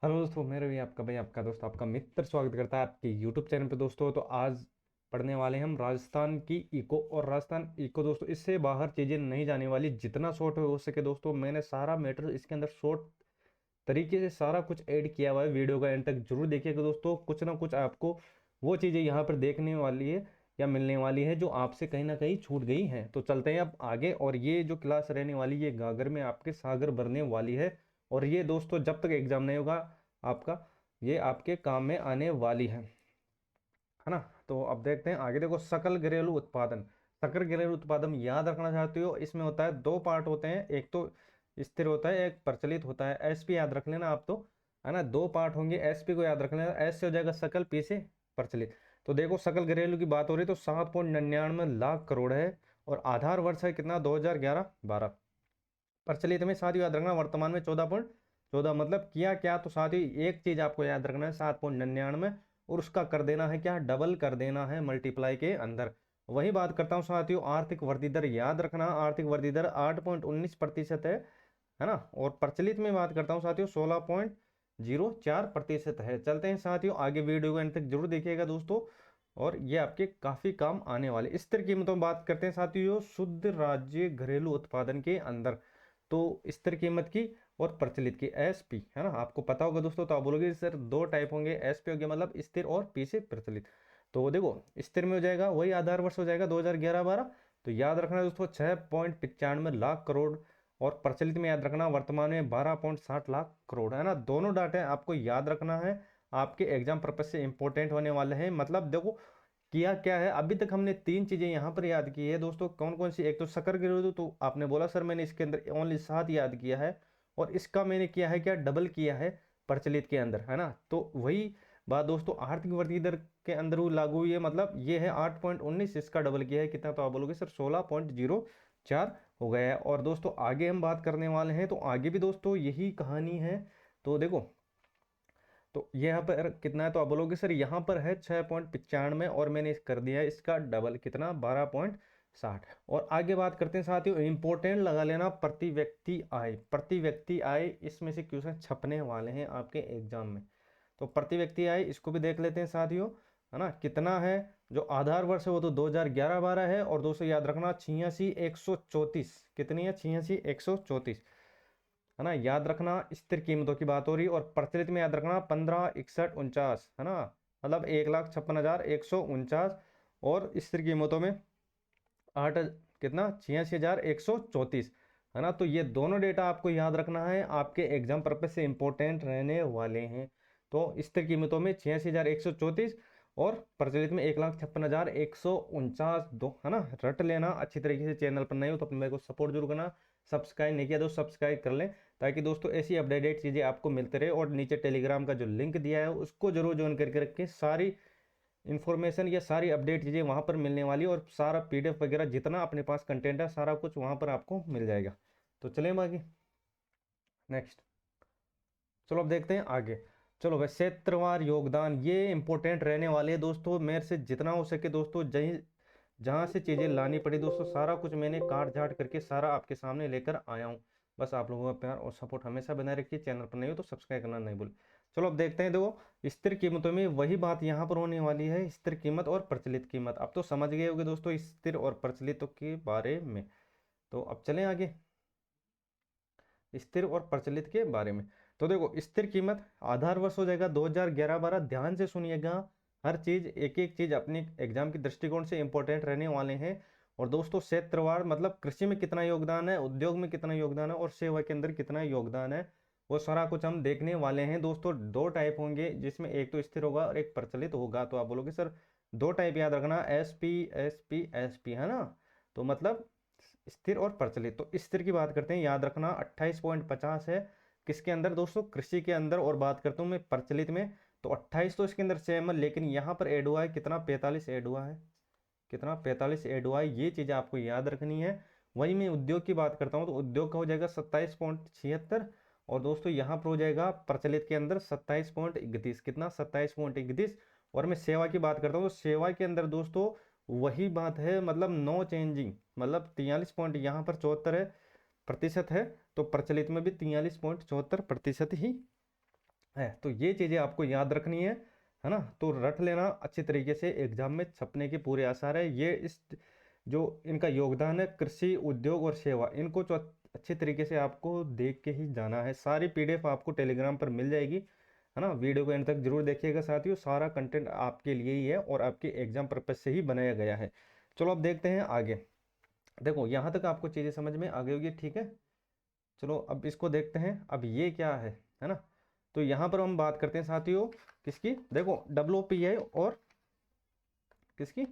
Hello दोस्तों, मेरा भी आपका भाई, आपका दोस्त, आपका मित्र स्वागत करता है आपके यूट्यूब चैनल पे। दोस्तों तो आज पढ़ने वाले हैं हम राजस्थान की इको। और राजस्थान इको दोस्तों, इससे बाहर चीज़ें नहीं जाने वाली। जितना शॉर्ट हो सके दोस्तों, मैंने सारा मैटर इसके अंदर शॉर्ट तरीके से सारा कुछ ऐड किया हुआ है। वीडियो का एंड तक जरूर देखिएगा दोस्तों, कुछ ना कुछ आपको वो चीज़ें यहाँ पर देखने वाली है या मिलने वाली है जो आपसे कहीं ना कहीं छूट गई हैं। तो चलते हैं अब आगे। और ये जो क्लास रहने वाली है, ये गागर में आपके सागर भरने वाली है। और ये दोस्तों जब तक एग्जाम नहीं होगा आपका, ये आपके काम में आने वाली है ना। तो अब देखते हैं आगे। देखो, सकल घरेलू उत्पादन। सकल घरेलू उत्पादन याद रखना चाहते हो, इसमें होता है दो पार्ट होते हैं, एक तो स्थिर होता है, एक प्रचलित होता है। एसपी याद रख लेना आप, तो है ना, दो पार्ट होंगे। एसपी को याद रख लेना, एस से हो जाएगा सकल, पी से प्रचलित। तो देखो, सकल घरेलू की बात हो रही है तो 7.99 लाख करोड़ है। और आधार वर्ष है कितना, 2011-12। प्रचलित में साथ ही याद रखना, वर्तमान में 14.14। मतलब किया क्या, तो साथ ही एक चीज आपको याद रखना है, 7.99, और उसका कर देना है क्या, डबल कर देना है मल्टीप्लाई के अंदर। वही बात करता हूँ साथियों, आर्थिक वृद्धि दर याद रखना, आर्थिक वृद्धि दर 8.19% है ना। और प्रचलित में बात करता हूँ साथियों, 16.04% है। चलते हैं साथियों आगे, वीडियो को अंत तक जरूर देखिएगा दोस्तों, और ये आपके काफी काम आने वाले। स्थिर कीमतों में बात करते हैं साथियों, शुद्ध राज्य घरेलू उत्पादन के अंदर। तो स्थिर कीमत की और प्रचलित की, एसपी, है ना, आपको पता होगा दोस्तों। तो आप बोलोगे सर दो टाइप होंगे, एसपी हो गया मतलब स्थिर, और पी से प्रचलित। तो देखो, स्थिर में हो जाएगा वही आधार वर्ष हो जाएगा 2011-12। तो याद रखना दोस्तों 6.95 लाख करोड़। और प्रचलित में याद रखना वर्तमान में 12.60 लाख करोड़, है ना। दोनों डाटे आपको याद रखना है, आपके एग्जाम पर्पज से इंपॉर्टेंट होने वाले हैं। मतलब देखो, किया क्या है, अभी तक हमने तीन चीजें यहाँ पर याद की है दोस्तों। कौन कौन सी, एक तो शक्कर गिरोध, तो आपने बोला सर मैंने इसके अंदर ओनली 7 याद किया है, और इसका मैंने किया है क्या, डबल किया है प्रचलित के अंदर, है ना। तो वही बात दोस्तों आर्थिक वृद्धि दर के अंदर वो लागू हुई है। मतलब ये है 8.19, इसका डबल किया है कितना, तो आप बोलोगे सर 16.04 हो गया है। और दोस्तों आगे हम बात करने वाले हैं, तो आगे भी दोस्तों यही कहानी है। तो देखो, तो ये यहाँ पर कितना है, तो आप बोलोगे सर यहाँ पर है 6.95, और मैंने कर दिया है इसका डबल कितना, 12.60। और आगे बात करते हैं साथियों, इंपॉर्टेंट लगा लेना, प्रति व्यक्ति आय। प्रति व्यक्ति आय, इसमें से क्वेश्चन छपने वाले हैं आपके एग्जाम में। तो प्रति व्यक्ति आय इसको भी देख लेते हैं साथियों, है ना। कितना है, जो आधार वर्ष है वो तो 2011-12 है, और दोस्तों याद रखना 86,134। कितनी है, 86,134, है ना। याद रखना स्थिर कीमतों की बात हो रही है। और प्रचलित में याद रखना 15,61,49, है ना। मतलब 1,56,149। और स्थिर कीमतों में आठ, कितना, 86,134, है ना। तो ये दोनों डेटा आपको याद रखना है, आपके एग्जाम पर्पज से इंपॉर्टेंट रहने वाले हैं। तो स्थिर कीमतों में 86,134, और प्रचलित में 1,56,149, दो, है ना। रट लेना अच्छी तरीके से। चैनल पर नए हो तो अपने मेरे को सपोर्ट जरूर करना। सब्सक्राइब नहीं किया तो सब्सक्राइब कर लें, ताकि दोस्तों ऐसी अपडेटेड चीज़ें आपको मिलते रहे। और नीचे टेलीग्राम का जो लिंक दिया है उसको जरूर ज्वाइन करके रखें। सारी इन्फॉर्मेशन या सारी अपडेट चीज़ें वहाँ पर मिलने वाली है, और सारा पीडीएफ वगैरह जितना अपने पास कंटेंट है सारा कुछ वहाँ पर आपको मिल जाएगा। तो चलें आगे, नेक्स्ट। चलो अब देखते हैं आगे। चलो भाई, क्षेत्रवार योगदान, ये इंपॉर्टेंट रहने वाले हैं दोस्तों। मेरे से जितना हो सके दोस्तों, जहीं जहाँ से चीज़ें लानी पड़ी दोस्तों, सारा कुछ मैंने काट झाट करके सारा आपके सामने लेकर आया हूँ। बस आप लोगों का प्यार और सपोर्ट हमेशा बनाए रखिए। चैनल पर नहीं हो तो सब्सक्राइब करना नहीं भूल। चलो अब देखते हैं। देखो, स्थिर कीमतों में वही बात यहाँ पर होने वाली है, स्थिर कीमत और प्रचलित कीमत। अब तो समझ गए होगे दोस्तों स्थिर और प्रचलित के बारे में। तो अब चलें आगे, स्थिर और प्रचलित के बारे में। तो देखो, स्थिर कीमत आधार वर्ष हो जाएगा 2011-12। ध्यान से सुनिएगा, हर चीज एक एक चीज अपने एग्जाम की दृष्टिकोण से इंपॉर्टेंट रहने वाले हैं। और दोस्तों क्षेत्रवार मतलब कृषि में कितना योगदान है, उद्योग में कितना योगदान है, और सेवा के अंदर कितना योगदान है, वो सारा कुछ हम देखने वाले हैं दोस्तों। दो टाइप होंगे, जिसमें एक तो स्थिर होगा और एक प्रचलित होगा। तो आप बोलोगे सर दो टाइप याद रखना, S P S P S P, है ना। तो मतलब स्थिर और प्रचलित। तो स्थिर की बात करते हैं, याद रखना 28.50 है, किसके अंदर दोस्तों, कृषि के अंदर। और बात करता हूँ मैं प्रचलित में, तो 28 तो इसके अंदर सेम है, लेकिन यहाँ पर ऐड हुआ है कितना, 45 ऐड हुआ है। कितना, 45 ऐड हुआ है। ये चीज़ आपको याद रखनी है। वही मैं उद्योग की बात करता हूँ, तो उद्योग का हो जाएगा 27.76। और दोस्तों यहाँ पर हो जाएगा प्रचलित के अंदर 27.31। कितना, 27.31। और मैं सेवा की बात करता हूँ, तो सेवा के अंदर दोस्तों वही बात है, मतलब नो चेंजिंग, मतलब 43 पॉइंट यहाँ पर 74 है प्रतिशत है। तो प्रचलित में भी 43.74% ही है। तो ये चीज़ें आपको याद रखनी है ना। तो रट लेना अच्छी तरीके से, एग्जाम में छपने के पूरे आसार है। ये इस जो इनका योगदान है कृषि, उद्योग और सेवा, इनको जो अच्छे तरीके से आपको देख के ही जाना है। सारी पीडीएफ आपको टेलीग्राम पर मिल जाएगी, है ना। वीडियो को एंड तक जरूर देखिएगा साथियों, सारा कंटेंट आपके लिए ही है और आपके एग्जाम पर्पज से ही बनाया गया है। चलो अब देखते हैं आगे। देखो यहाँ तक आपको चीज़ें समझ में आ गई होगी, ठीक है। चलो अब इसको देखते हैं, अब ये क्या है ना। तो यहाँ पर हम बात करते हैं साथियों किसकी, देखो WPI और किसकी,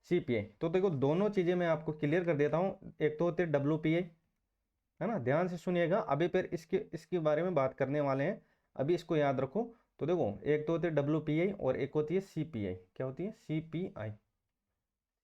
CPI। तो देखो दोनों चीज़ें मैं आपको क्लियर कर देता हूँ। एक तो होती है WPI, है ना, ध्यान से सुनिएगा, अभी फिर इसके इसके बारे में बात करने वाले हैं, अभी इसको याद रखो। तो देखो एक तो होती है WPI और एक होती है CPI। क्या होती है?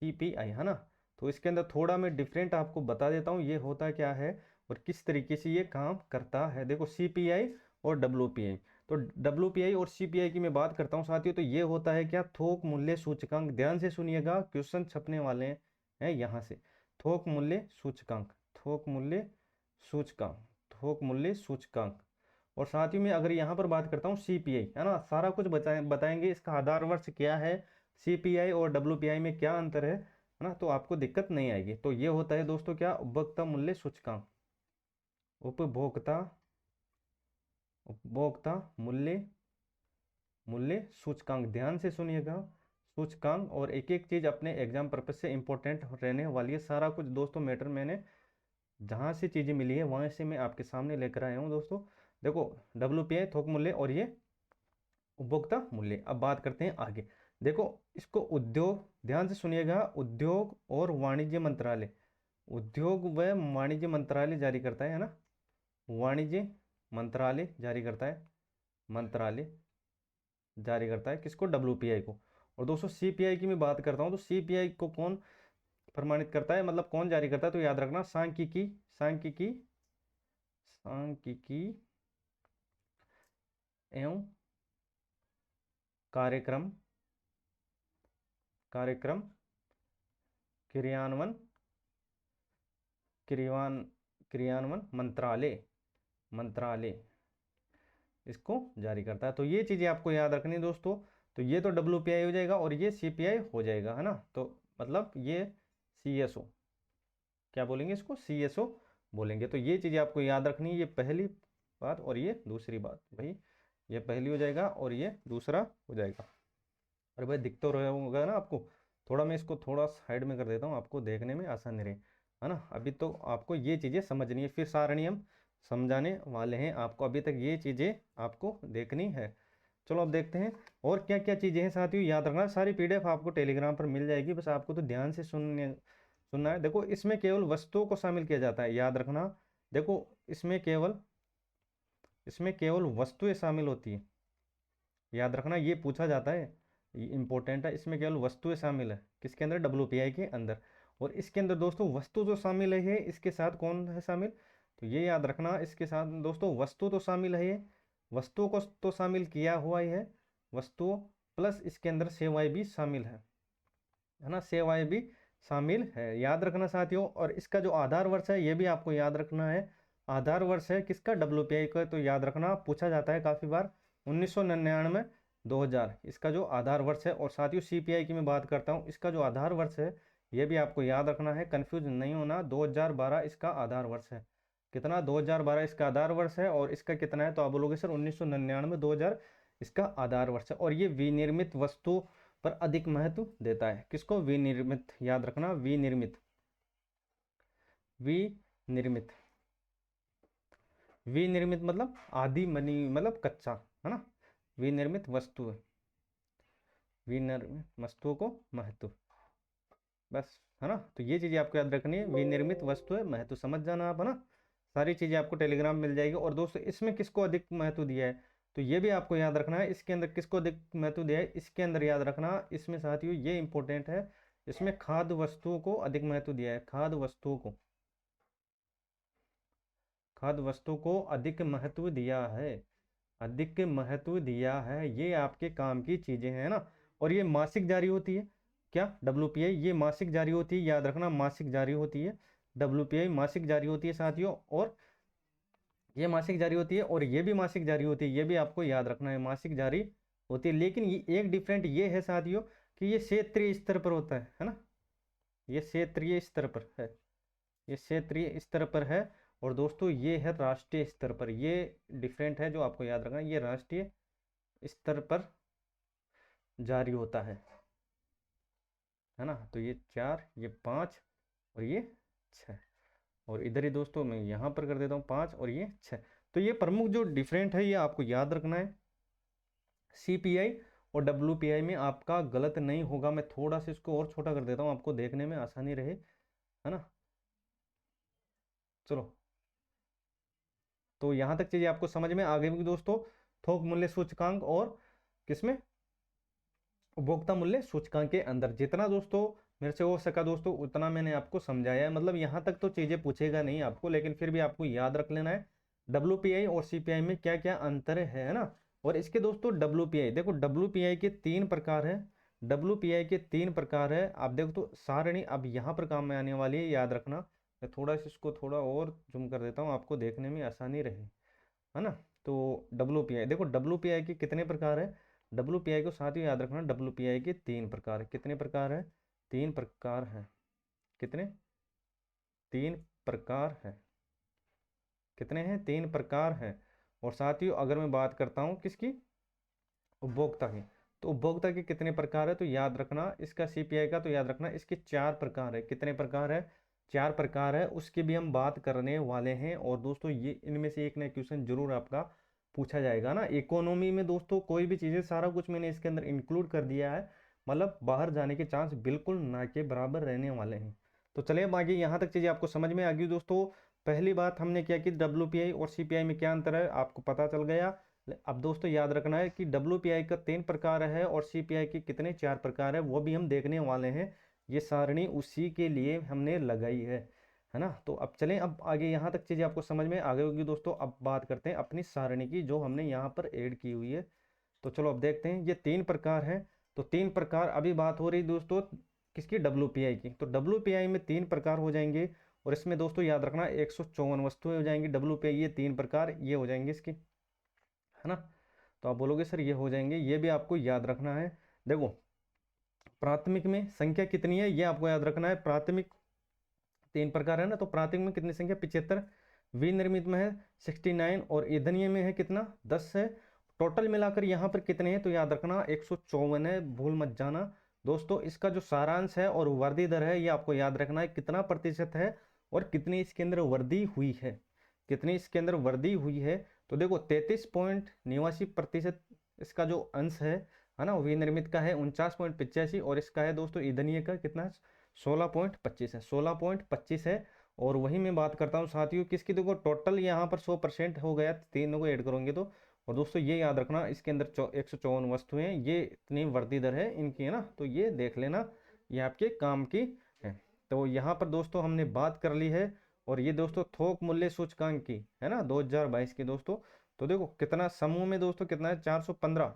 CPI, है ना। तो इसके अंदर थोड़ा मैं डिफरेंट आपको बता देता हूँ ये होता क्या है और किस तरीके से ये काम करता है। देखो CPI और WPI, तो WPI और CPI की मैं बात करता हूँ साथियों, तो ये होता है क्या, थोक मूल्य सूचकांक। ध्यान से सुनिएगा, क्वेश्चन छपने वाले हैं यहाँ से। थोक मूल्य सूचकांक, थोक मूल्य सूचकांक, थोक मूल्य सूचकांक। और साथ ही में अगर यहाँ पर बात करता हूँ CPI, है ना, सारा कुछ बताएंगे, इसका आधार वर्ष क्या है, CPI और WPI में क्या अंतर है ना, तो आपको दिक्कत नहीं आएगी। तो ये होता है दोस्तों क्या, उपभोक्ता मूल्य सूचकांक, उपभोक्ता उपभोक्ता मूल्य मूल्य सूचकांक। ध्यान से सुनिएगा, सूचकांक, और एक एक चीज अपने एग्जाम पर्पज से इंपॉर्टेंट रहने वाली है। सारा कुछ दोस्तों मैटर मैंने जहाँ से चीज़ें मिली है वहाँ से मैं आपके सामने लेकर आया हूँ दोस्तों। देखो WPI थोक मूल्य और ये उपभोक्ता मूल्य। अब बात करते हैं आगे। देखो इसको उद्योग, ध्यान से सुनिएगा, उद्योग और वाणिज्य मंत्रालय, उद्योग व वाणिज्य मंत्रालय जारी करता है ना, वाणिज्य मंत्रालय जारी करता है, मंत्रालय जारी करता है किसको, WPI को। और दोस्तों CPI की मैं बात करता हूँ, तो CPI को कौन प्रमाणित करता है, मतलब कौन जारी करता है, तो याद रखना, सांख्यिकी, सांख्यिकी, सांख्यिकी एवं कार्यक्रम, कार्यक्रम क्रियान्वयन, क्रियान्वयन क्रियान्वयन मंत्रालय, मंत्रालय इसको जारी करता है। तो ये चीज़ें आपको याद रखनी है दोस्तों। तो ये तो WPI हो जाएगा और ये CPI हो जाएगा, है ना। तो मतलब ये CSO, क्या बोलेंगे इसको, CSO बोलेंगे। तो ये चीज़ें आपको याद रखनी है, ये पहली बात और ये दूसरी बात भाई, ये पहली हो जाएगा और ये दूसरा हो जाएगा। अरे भाई दिख तो रहा होगा ना आपको, थोड़ा मैं इसको थोड़ा साइड में कर देता हूँ, आपको देखने में आसानी रहे, है ना। अभी तो आपको ये चीज़ें समझनी है, फिर सारणी हम समझाने वाले हैं आपको, अभी तक ये चीज़ें आपको देखनी है। चलो अब देखते हैं और क्या क्या चीज़ें हैं साथियों, याद रखना। सारी PDF आपको टेलीग्राम पर मिल जाएगी, बस आपको तो ध्यान से सुनना है। देखो इसमें केवल वस्तुओं को शामिल किया जाता है, याद रखना। देखो इसमें केवल वस्तुएं शामिल होती है, याद रखना, ये पूछा जाता है, ये इंपॉर्टेंट है। इसमें केवल वस्तुएं शामिल है किसके अंदर, WPI के अंदर। और इसके अंदर दोस्तों वस्तु जो शामिल है, इसके साथ कौन है शामिल, तो ये याद रखना, इसके साथ दोस्तों वस्तु तो शामिल है, ये वस्तुओं को तो शामिल किया हुआ ही है, वस्तुओं प्लस इसके अंदर सेवाएं भी शामिल है ना, सेवाएं भी शामिल है, याद रखना साथियों। और इसका जो आधार वर्ष है ये भी आपको याद रखना है, आधार वर्ष है किसका, WPI का। तो याद रखना, पूछा जाता है काफ़ी बार, 1999 2000 इसका जो आधार वर्ष है। और साथियों CPI की मैं बात करता हूँ, इसका जो आधार वर्ष है ये भी आपको याद रखना है, कंफ्यूज नहीं होना, 2012 इसका आधार वर्ष है। कितना, 2012 इसका आधार वर्ष है। और इसका कितना है, तो आप बोलोगे सर 1999 2000 इसका आधार वर्ष है। और ये विनिर्मित वस्तु पर अधिक महत्व देता है, किसको, विनिर्मित, याद रखना, विनिर्मित, विनिर्मित, विनिर्मित मतलब आदि मनी, मतलब कच्चा, है ना, विनिर्मित वस्तु, विनिर्मित वस्तुओं को महत्व, बस, है ना। तो ये चीज़ें आपको याद रखनी है, विनिर्मित वस्तु है महत्व, समझ जाना आप, है ना। सारी चीज़ें आपको टेलीग्राम मिल जाएगी। और दोस्तों इसमें किसको अधिक महत्व दिया है, तो ये भी आपको याद रखना है, इसके अंदर किसको अधिक महत्व दिया है, इसके अंदर याद रखना, इसमें साथियों ये इंपॉर्टेंट है, इसमें खाद्य वस्तुओं को अधिक महत्व दिया है, खाद्य वस्तुओं को, खाद्य वस्तु को अधिक महत्व दिया है, अधिक महत्व दिया है। ये आपके काम की चीजें हैं ना। और ये मासिक जारी होती है, क्या, WPI ये मासिक जारी होती है, याद रखना, मासिक जारी होती है, WPI मासिक जारी होती है साथियों। और ये मासिक जारी होती है और ये भी मासिक जारी होती है, ये भी आपको याद रखना है, मासिक जारी होती है। लेकिन ये एक डिफरेंट ये है साथियों कि ये क्षेत्रीय स्तर पर होता है ना, ये क्षेत्रीय स्तर पर है, ये क्षेत्रीय स्तर पर है। और दोस्तों ये है राष्ट्रीय स्तर पर, ये डिफरेंट है जो आपको याद रखना है, ये राष्ट्रीय स्तर पर जारी होता है ना। तो ये 4, ये 5 और ये 6, और इधर ही दोस्तों मैं यहाँ पर कर देता हूँ 5 और ये 6। तो ये प्रमुख जो डिफरेंट है ये आपको याद रखना है। सीपीआई और डब्ल्यूपीआई में आपका गलत नहीं होगा। मैं थोड़ा सा इसको और छोटा कर देता हूँ, आपको देखने में आसानी रहे, है ना। चलो, तो यहाँ तक चीजें आपको समझ में आ गई दोस्तों, थोक मूल्य सूचकांक और किसमें, उपभोक्ता मूल्य सूचकांक के अंदर। जितना दोस्तों मेरे से हो सका दोस्तों उतना मैंने आपको समझाया है। मतलब यहाँ तक तो चीजें पूछेगा नहीं आपको, लेकिन फिर भी आपको याद रख लेना है डब्ल्यूपीआई और सीपीआई में क्या क्या अंतर है ना। और इसके दोस्तों डब्ल्यूपीआई, देखो डब्ल्यूपीआई के 3 प्रकार है, डब्ल्यूपीआई के 3 प्रकार है। आप देखो तो सारणी अब यहाँ पर काम में आने वाली है, याद रखना। मैं थोड़ा सा इसको थोड़ा और जूम कर देता हूँ, आपको देखने में आसानी रहे, है ना। तो डब्ल्यूपीआई, देखो डब्ल्यूपीआई के कितने प्रकार है, डब्ल्यूपीआई को साथ ही याद रखना, डब्ल्यूपीआई के 3 प्रकार है। कितने प्रकार है, 3 प्रकार है। कितने, 3 प्रकार है। कितने हैं, 3 प्रकार है। और साथ ही अगर मैं बात करता हूँ किसकी, उपभोक्ता की, तो उपभोक्ता के कितने प्रकार है, तो याद रखना इसका सीपीआई का, तो याद रखना इसके 4 प्रकार है। कितने प्रकार है, 4 प्रकार है, उसकी भी हम बात करने वाले हैं। और दोस्तों ये इनमें से एक ना क्वेश्चन जरूर आपका पूछा जाएगा ना। इकोनॉमी में दोस्तों कोई भी चीज़ें सारा कुछ मैंने इसके अंदर इंक्लूड कर दिया है, मतलब बाहर जाने के चांस बिल्कुल ना के बराबर रहने वाले हैं। तो चलिए अब आगे, यहाँ तक चीज़ें आपको समझ में आ गई दोस्तों। पहली बात हमने क्या की, डब्ल्यूपीआई और सीपीआई में क्या अंतर है आपको पता चल गया। अब दोस्तों याद रखना है कि डब्ल्यूपीआई का 3 प्रकार है और सीपीआई के कितने 4 प्रकार है, वो भी हम देखने वाले हैं। ये सारणी उसी के लिए हमने लगाई है ना। तो अब चलें, अब आगे यहाँ तक चीज़ें आपको समझ में आ गई होगी दोस्तों। अब बात करते हैं अपनी सारणी की जो हमने यहाँ पर ऐड की हुई है। तो चलो अब देखते हैं, ये 3 प्रकार है। तो 3 प्रकार, अभी बात हो रही दोस्तों किसकी, डब्ल्यूपीआई की। तो डब्ल्यूपीआई में 3 प्रकार हो जाएंगे और इसमें दोस्तों याद रखना 154 वस्तुएं हो जाएंगी। डब्ल्यूपीआई ये 3 प्रकार ये हो जाएंगे इसकी, है ना। तो आप बोलोगे सर ये हो जाएंगे, ये भी आपको याद रखना है। देखो प्राथमिक में संख्या कितनी है ये आपको याद रखना है। प्राथमिक 3 प्रकार है ना, तो प्राथमिक में कितनी संख्या, 75, विनिर्मित में है 69 और ईंधनीय में है कितना, 10 है। टोटल मिलाकर यहाँ पर कितने हैं, तो याद रखना 154 है, भूल मत जाना दोस्तों। इसका जो सारांश है और वृद्धि दर है ये आपको याद रखना है, कितना प्रतिशत है और कितनी इसके अंदर वृद्धि हुई है, कितनी इसके अंदर वृद्धि हुई है। तो देखो 33.89% इसका जो अंश है ना, विनिर्मित का है 49.85 और इसका है दोस्तों ईंधनीय का कितना, 16.25 है, 16.25 है। और वही मैं बात करता हूँ साथियों किसकी, देखो टोटल यहाँ पर 100% हो गया, तीनों को ऐड करोगे तो। और दोस्तों ये याद रखना इसके अंदर 154 वस्तुएं, ये इतनी वृद्धि दर है इनकी, है ना। तो ये देख लेना, ये आपके काम की है। तो यहाँ पर दोस्तों हमने बात कर ली है। और ये दोस्तों थोक मूल्य सूचकांक की है ना, 2022 की दोस्तों। तो देखो कितना समूह में दोस्तों कितना है, 415।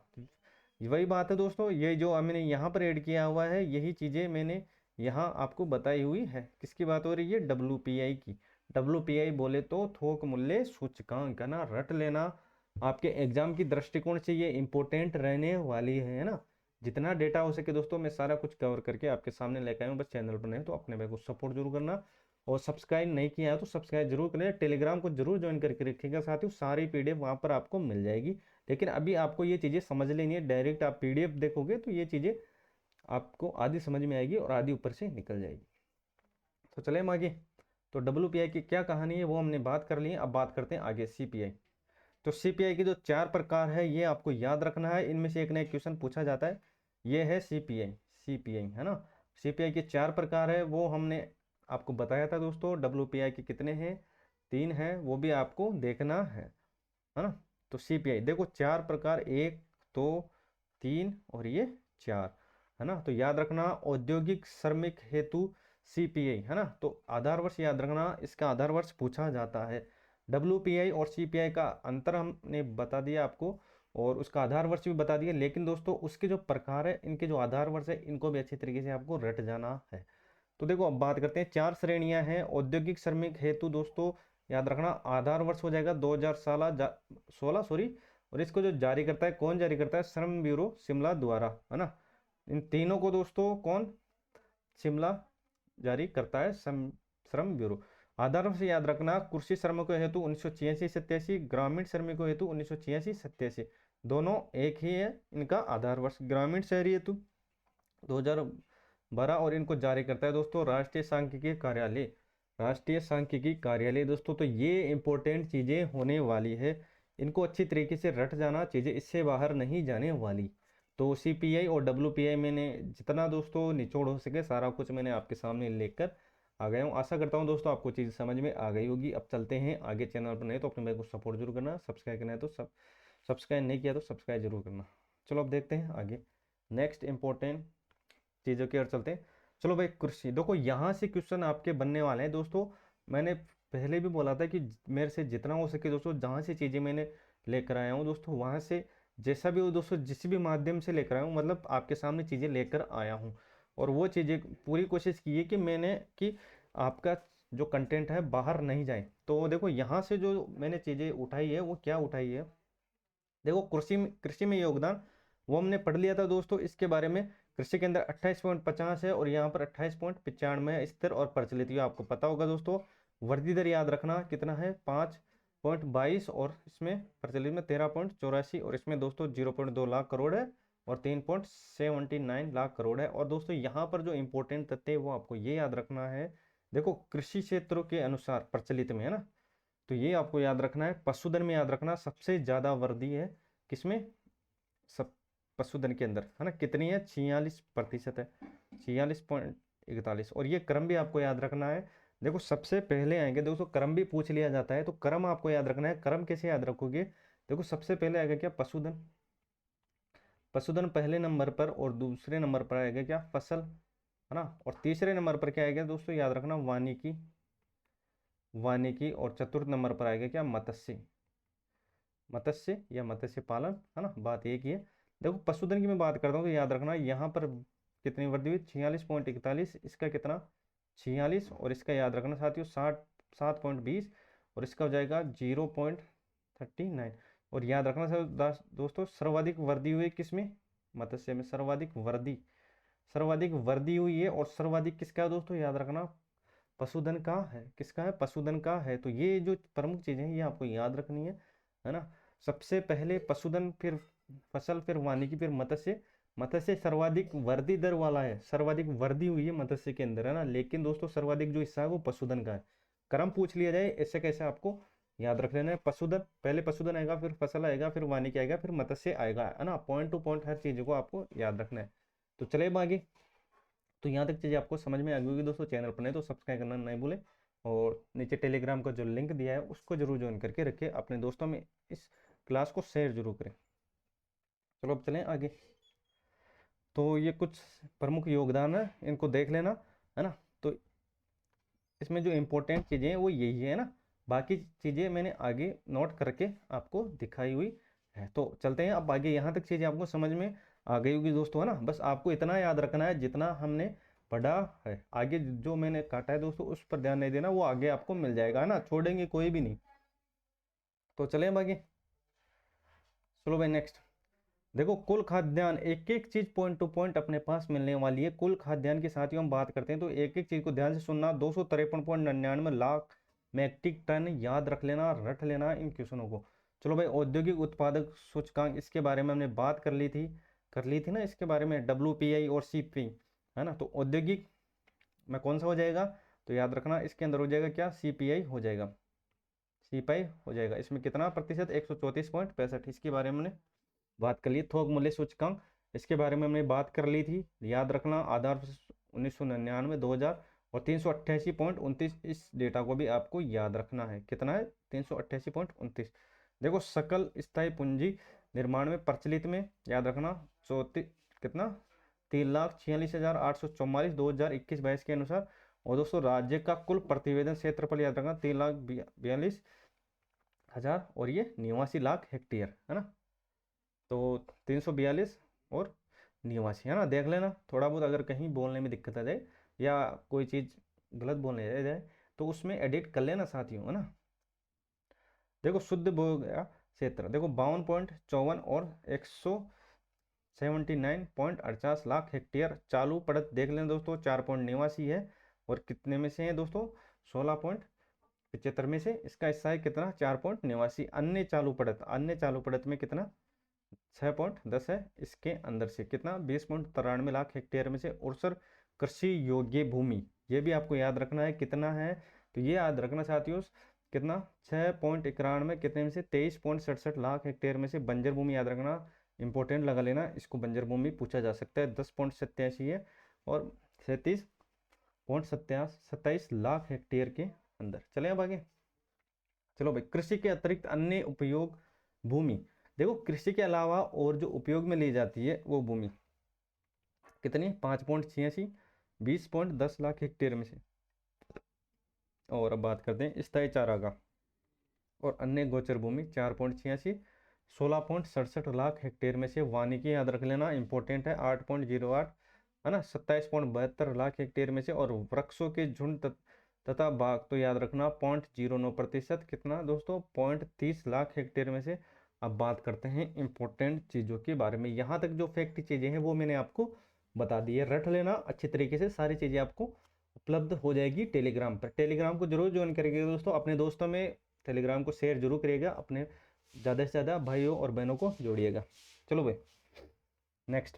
वही बात है दोस्तों, ये जो हमने यहाँ पर ऐड किया हुआ है यही चीज़ें मैंने यहाँ आपको बताई हुई है। किसकी बात हो रही है, डब्ल्यूपीआई की। डब्ल्यूपीआई बोले तो थोक मूल्य सूचकांक, है ना, रट लेना। आपके एग्जाम की दृष्टिकोण से ये इंपॉर्टेंट रहने वाली है ना। जितना डेटा हो सके दोस्तों मैं सारा कुछ कवर करके आपके सामने लेकर आया हूँ। बस चैनल पर नहीं तो अपने भाई को सपोर्ट जरूर करना, और सब्सक्राइब नहीं किया है तो सब्सक्राइब जरूर करें। टेलीग्राम को जरूर ज्वाइन करके रखिएगा साथियों, सारी पीडीएफ वहाँ पर आपको मिल जाएगी। लेकिन अभी आपको ये चीज़ें समझ लेनी है, डायरेक्ट आप पीडीएफ देखोगे तो ये चीज़ें आपको आधी समझ में आएगी और आधी ऊपर से निकल जाएगी। तो चले हम आगे। तो डब्ल्यूपीआई की क्या कहानी है वो हमने बात कर ली है, अब बात करते हैं आगे सीपीआई। तो सीपीआई की जो 4 प्रकार है ये आपको याद रखना है, इनमें से एक ना एक क्वेश्चन पूछा जाता है। ये है सीपीआई, सीपीआई है ना। सीपीआई के 4 प्रकार है वो हमने आपको बताया था दोस्तों। डब्ल्यूपीआई के कितने हैं, 3 हैं, वो भी आपको देखना है ना। तो सीपीआई देखो 4 प्रकार, 1, 2, 3 और ये 4, है ना। तो याद रखना औद्योगिक श्रमिक हेतु सीपीआई, है ना। तो आधार वर्ष याद रखना, इसका आधार वर्ष पूछा जाता है। डब्ल्यूपीआई और सीपीआई का अंतर हमने बता दिया आपको और उसका आधार वर्ष भी बता दिया। लेकिन दोस्तों उसके जो प्रकार है, इनके जो आधार वर्ष है, इनको भी अच्छी तरीके से आपको रट जाना है। तो देखो अब बात करते हैं, 4 श्रेणियां हैं औद्योगिक श्रमिक हेतु दोस्तों। याद रखना आधार वर्ष हो जाएगा 2016 सॉरी। और इसको जो जारी करता है, कौन जारी करता है? श्रम ब्यूरो शिमला द्वारा, है ना। इन तीनों को दोस्तों कौन? शिमला जारी करता है, श्रम ब्यूरो। आधार वर्ष याद रखना, कृषि श्रमिकों हेतु 1986-87, ग्रामीण श्रमिकों हेतु 1986-87, दोनों एक ही है इनका आधार वर्ष। ग्रामीण शहरी हेतु 2012, और इनको जारी करता है दोस्तों राष्ट्रीय सांख्यिकी कार्यालय। राष्ट्रीय सांख्यिकी कार्यालय दोस्तों। तो ये इंपॉर्टेंट चीजें होने वाली है, इनको अच्छी तरीके से रट जाना, चीजें इससे बाहर नहीं जाने वाली। तो सीपीआई और डब्ल्यूपीआई मैंने जितना दोस्तों निचोड़ हो सके सारा कुछ मैंने आपके सामने लेकर आ गया हूँ। आशा करता हूँ दोस्तों आपको चीज़ समझ में आ गई होगी। अब चलते हैं आगे। चैनल पर नहीं तो अपने भाई को सपोर्ट जरूर करना, सब्सक्राइब करना है तो सब्सक्राइब नहीं किया तो सब्सक्राइब जरूर करना। चलो अब देखते हैं आगे नेक्स्ट इंपॉर्टेंट चीज़ों की ओर चलते हैं। चलो भाई कृषि, देखो यहाँ से क्वेश्चन आपके बनने वाले हैं दोस्तों। मैंने पहले भी बोला था कि मेरे से जितना हो सके दोस्तों, जहाँ से चीज़ें मैंने लेकर आया हूँ दोस्तों, वहाँ से जैसा भी हो दोस्तों, जिस भी माध्यम से लेकर आया हूँ, मतलब आपके सामने चीज़ें लेकर आया हूँ। और वो चीज़ें पूरी कोशिश की है कि मैंने कि आपका जो कंटेंट है बाहर नहीं जाए। तो देखो यहाँ से जो मैंने चीज़ें उठाई है वो क्या उठाई है, देखो कृषि में योगदान वो हमने पढ़ लिया था दोस्तों। इसके बारे में कृषि के अंदर 28.50 है और यहाँ पर 28.95 है, स्थिर और प्रचलित, ये आपको पता होगा दोस्तों। वृद्धि दर याद रखना कितना है? 5.22, और इसमें प्रचलित में 13.84, और इसमें दोस्तों 0.2 लाख करोड़ है और 3.79 लाख करोड़ है। और दोस्तों यहाँ पर जो इंपॉर्टेंट तथ्य है वो आपको ये याद रखना है, देखो कृषि क्षेत्रों के अनुसार प्रचलित में, है ना। तो ये आपको याद रखना है। पशुधन में याद रखना सबसे ज्यादा वृद्धि है किसमें? सब पशुधन के अंदर, है ना। कितनी है? 46% है, 46.41। और ये क्रम भी आपको याद रखना है। देखो सबसे पहले आएंगे दोस्तों, क्रम भी पूछ लिया जाता है तो क्रम आपको याद रखना है। क्रम कैसे याद रखोगे? देखो सबसे पहले आएगा क्या? पशुधन। पशुधन पहले नंबर पर, और दूसरे नंबर पर आएगा क्या? फसल, है ना। और तीसरे नंबर पर क्या आएगा दोस्तों? याद रखना वानिकी। वानिकी। और चतुर्थ नंबर पर आएगा क्या? मत्स्य। मत्स्य या मत्स्य पालन, है ना, बात एक ही है। देखो पशुधन की मैं बात करता हूँ तो याद रखना यहाँ पर कितनी वृद्धि हुई? 46.41, इसका कितना? 46, और इसका याद रखना साथियों 7.20, और इसका हो जाएगा 0.39। और याद रखना सर दोस्तों, सर्वाधिक वृद्धि हुई किसमें? मत्स्य में सर्वाधिक वृद्धि हुई है। और सर्वाधिक किसका है दोस्तों? याद रखना पशुधन का है। किसका है? पशुधन का है। तो ये जो प्रमुख चीजें हैं ये आपको याद रखनी है ना। सबसे पहले पशुधन, फिर फसल, फिर वानिकी, फिर मत्स्य। मत्स्य सर्वाधिक वृद्धि दर वाला है, सर्वाधिक वृद्धि हुई है मत्स्य के अंदर, है ना। लेकिन दोस्तों सर्वाधिक जो हिस्सा है वो पशुधन का है। क्रम पूछ लिया जाए ऐसे कैसे आपको याद रख लेना है। पशुधन पहले, पशुधन आएगा, फिर फसल आएगा, फिर वानिकी आएगा, फिर मत्स्य आएगा, है ना। पॉइंट टू पॉइंट हर चीज को आपको याद रखना है। तो चले आगे। तो यहाँ तक चीज़ें आपको समझ में आ गई होगी दोस्तों। चैनल पर नहीं तो सब्सक्राइब करना नहीं भूलें, और नीचे टेलीग्राम का जो लिंक दिया है उसको जरूर ज्वाइन करके रखें, अपने दोस्तों में इस क्लास को शेयर जरूर करें। चलो अब चलें आगे। तो ये कुछ प्रमुख योगदान है, इनको देख लेना, है ना। तो इसमें जो इम्पोर्टेंट चीज़ें हैं वो यही है ना, बाकी चीज़ें मैंने आगे नोट करके आपको दिखाई हुई है। तो चलते हैं अब आगे। यहाँ तक चीज़ें आपको समझ में आ गई होगी दोस्तों, है ना। बस आपको इतना याद रखना है जितना हमने पढ़ा है। आगे जो मैंने काटा है दोस्तों उस पर ध्यान नहीं देना, वो आगे आपको मिल जाएगा, है ना, छोड़ेंगे कोई भी नहीं। तो चलें अब आगे। चलो भाई नेक्स्ट। देखो कुल खाद्यान्न, एक एक चीज पॉइंट टू पॉइंट अपने पास मिलने वाली है। कुल खाद्यान्न की साथ ही हम बात करते हैं तो एक एक चीज को ध्यान से सुनना। 253.99 लाख मैट्रिक टन, याद रख लेना, रट लेना इन क्वेश्चनों को। चलो भाई औद्योगिक उत्पादक सूचकांक, इसके बारे में हमने बात कर ली थी ना इसके बारे में, WPI और CPI, है ना। तो औद्योगिक में कौन सा हो जाएगा? तो याद रखना इसके अंदर हो जाएगा क्या? CPI हो जाएगा, CPI हो जाएगा। इसमें कितना प्रतिशत? 134.65, इसके बारे में हमने बात कर ली। थोक मूल्य सूचकांक, इसके बारे में हमने बात कर ली थी, याद रखना आधार 1999, 2000 और 388.29, इस डेटा को भी आपको याद रखना है। कितना है? 388.29। देखो सकल स्थायी पूंजी निर्माण में प्रचलित में याद रखना 34 कितना? 3,46,844 2021-22 के अनुसार। और दोस्तों राज्य का कुल प्रतिवेदन क्षेत्रफल याद रखना 3,42,000 और ये 89 लाख हेक्टेयर, है ना। तो 342 और 89, है ना। देख लेना थोड़ा बहुत, अगर कहीं बोलने में दिक्कत आ जाए या कोई चीज़ गलत बोलने जाए तो उसमें एडिट कर लेना साथियों, है ना। देखो शुद्ध भू गया क्षेत्र, देखो 52.54 और 179.48 लाख हेक्टेयर। चालू पड़त देख लें दोस्तों 4.89 है, और कितने में से है दोस्तों, 16.75 में से। इसका हिस्सा है कितना, 4.89। अन्य चालू पड़त, अन्य चालू पड़त में कितना, 6.10 है। इसके अंदर से कितना, 20.93 लाख हेक्टेयर में से उर्सर कृषि योग्य भूमि, ये भी आपको याद रखना है कितना है। तो ये याद रखना साथियों, कितना, 6.91, कितने में से, 23.67 लाख हेक्टेयर में से बंजर भूमि याद रखना, इंपॉर्टेंट लगा लेना इसको, बंजर भूमि पूछा जा सकता है। 10.87 है, और 37.27 लाख हेक्टेयर के अंदर। चले अब आगे, चलो भाई, कृषि के अतिरिक्त अन्य उपयोग भूमि। देखो कृषि के अलावा और जो उपयोग में ली जाती है वो भूमि कितनी, 5.86, 20.10 लाख हेक्टेयर में से। और अब बात करते हैं स्थायी चारागाह और अन्य गोचर भूमि, 4.86, 16.67 लाख हेक्टेयर में से। वानिकी याद रख लेना, इंपॉर्टेंट है, 8.08 है ना, 27.72 लाख हेक्टेयर में से। और वृक्षों के झुंड तथा बाग तो याद रखना 0.09%, कितना दोस्तों, 0.30 लाख हेक्टेयर में से। अब बात करते हैं इंपॉर्टेंट चीज़ों के बारे में। यहाँ तक जो फैक्ट चीज़ें हैं वो मैंने आपको बता दी है, रट लेना अच्छी तरीके से, सारी चीज़ें आपको उपलब्ध हो जाएगी टेलीग्राम पर। टेलीग्राम को जरूर ज्वाइन करेंगे दोस्तों, अपने दोस्तों में टेलीग्राम को शेयर जरूर करिएगा, अपने ज़्यादा से ज़्यादा भाइयों और बहनों को जोड़िएगा। चलो भाई नेक्स्ट,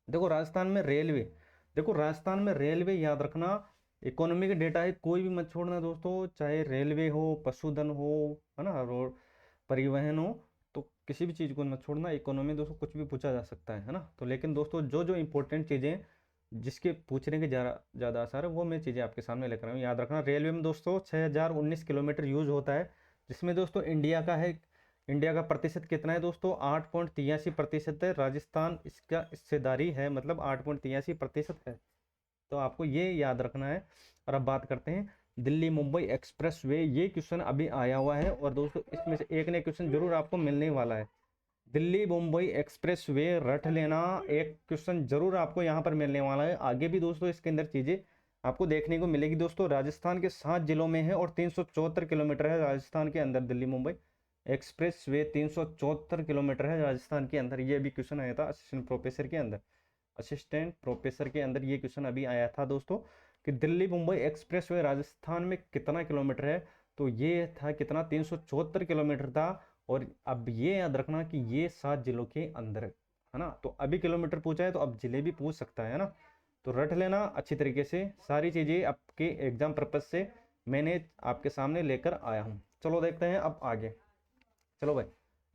देखो राजस्थान में रेलवे, देखो राजस्थान में रेलवे याद रखना, इकोनॉमी का डेटा है, कोई भी मत छोड़ना दोस्तों, चाहे रेलवे हो, पशुधन हो, है ना, रोड परिवहन हो, तो किसी भी चीज़ को मत छोड़ना। इकोनॉमी दोस्तों कुछ भी पूछा जा सकता है ना। तो लेकिन दोस्तों जो जो इंपॉर्टेंट चीज़ें जिसके पूछने के ज़्यादा आसार है वो मैं चीज़ें आपके सामने लेकर आऊँ। याद रखना रेलवे में दोस्तों 6019 किलोमीटर यूज होता है, जिसमें दोस्तों इंडिया का है, इंडिया का प्रतिशत कितना है दोस्तों, 8.83% है। राजस्थान इसका हिस्सेदारी है, मतलब 8.83% है। तो आपको ये याद रखना है। और अब बात करते हैं दिल्ली मुंबई एक्सप्रेस वे, ये क्वेश्चन अभी आया हुआ है, और दोस्तों इसमें से एक नया क्वेश्चन जरूर आपको मिलने वाला है। दिल्ली मुंबई एक्सप्रेस वे रट लेना, एक क्वेश्चन जरूर आपको यहाँ पर मिलने वाला है। आगे भी दोस्तों इसके अंदर चीजें आपको देखने को मिलेगी दोस्तों। राजस्थान के 7 जिलों में है, और 374 किलोमीटर है राजस्थान के अंदर। Delhi Mumbai express way 374 kilometre है राजस्थान के अंदर। ये भी क्वेश्चन आया था असिस्टेंट प्रोफेसर के अंदर, असिस्टेंट प्रोफेसर के अंदर ये क्वेश्चन अभी आया था दोस्तों, कि दिल्ली मुंबई एक्सप्रेस वे राजस्थान में कितना किलोमीटर है। तो ये था कितना, 374 किलोमीटर था। और अब ये याद रखना कि ये 7 जिलों के अंदर है ना। तो अभी किलोमीटर पूछा है, तो अब जिले भी पूछ सकता है ना। तो रट लेना अच्छी तरीके से, सारी चीज़ें आपके एग्जाम पर्पज से मैंने आपके सामने लेकर आया हूँ। चलो देखते हैं अब आगे। चलो भाई,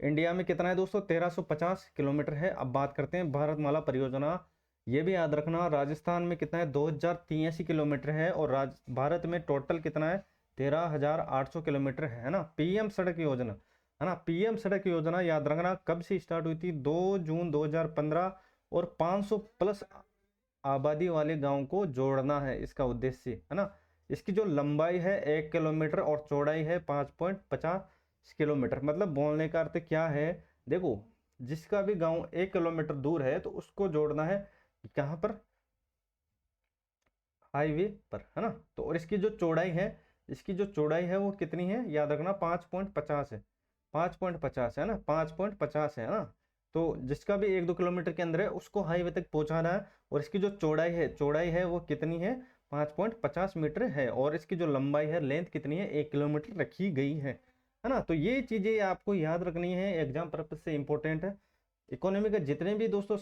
इंडिया में कितना है दोस्तों, 1350 किलोमीटर है। अब बात करते हैं भारतमाला परियोजना, ये भी याद रखना, राजस्थान में कितना है, 2083 किलोमीटर है। और भारत में टोटल कितना है, 13,800 किलोमीटर है ना। पीएम सड़क योजना है ना, पीएम सड़क योजना याद रखना कब से स्टार्ट हुई थी, 2 जून 2015। और 500 प्लस आबादी वाले गांव को जोड़ना है इसका उद्देश्य, है ना। इसकी जो लंबाई है 1 किलोमीटर और चौड़ाई है 5.50 किलोमीटर। मतलब बोलने का अर्थ क्या है, देखो जिसका भी गांव 1 किलोमीटर दूर है तो उसको जोड़ना है कहाँ पर, हाईवे पर, है ना। तो और इसकी जो चौड़ाई है, इसकी जो चौड़ाई है वो कितनी है, याद रखना 5.50 है, 5.50 है ना, 5.50 है ना। तो जिसका भी 1-2 किलोमीटर के अंदर है उसको हाईवे तक पहुंचाना है। और इसकी जो चौड़ाई है वो कितनी है, 5.50 मीटर है। और इसकी जो लंबाई है, लेंथ कितनी है, 1 किलोमीटर रखी गई है ना। तो ये चीजें आपको याद रखनी है, एग्जाम पर्पज से इंपॉर्टेंट है। इकोनॉमी का जितने भी दोस्तों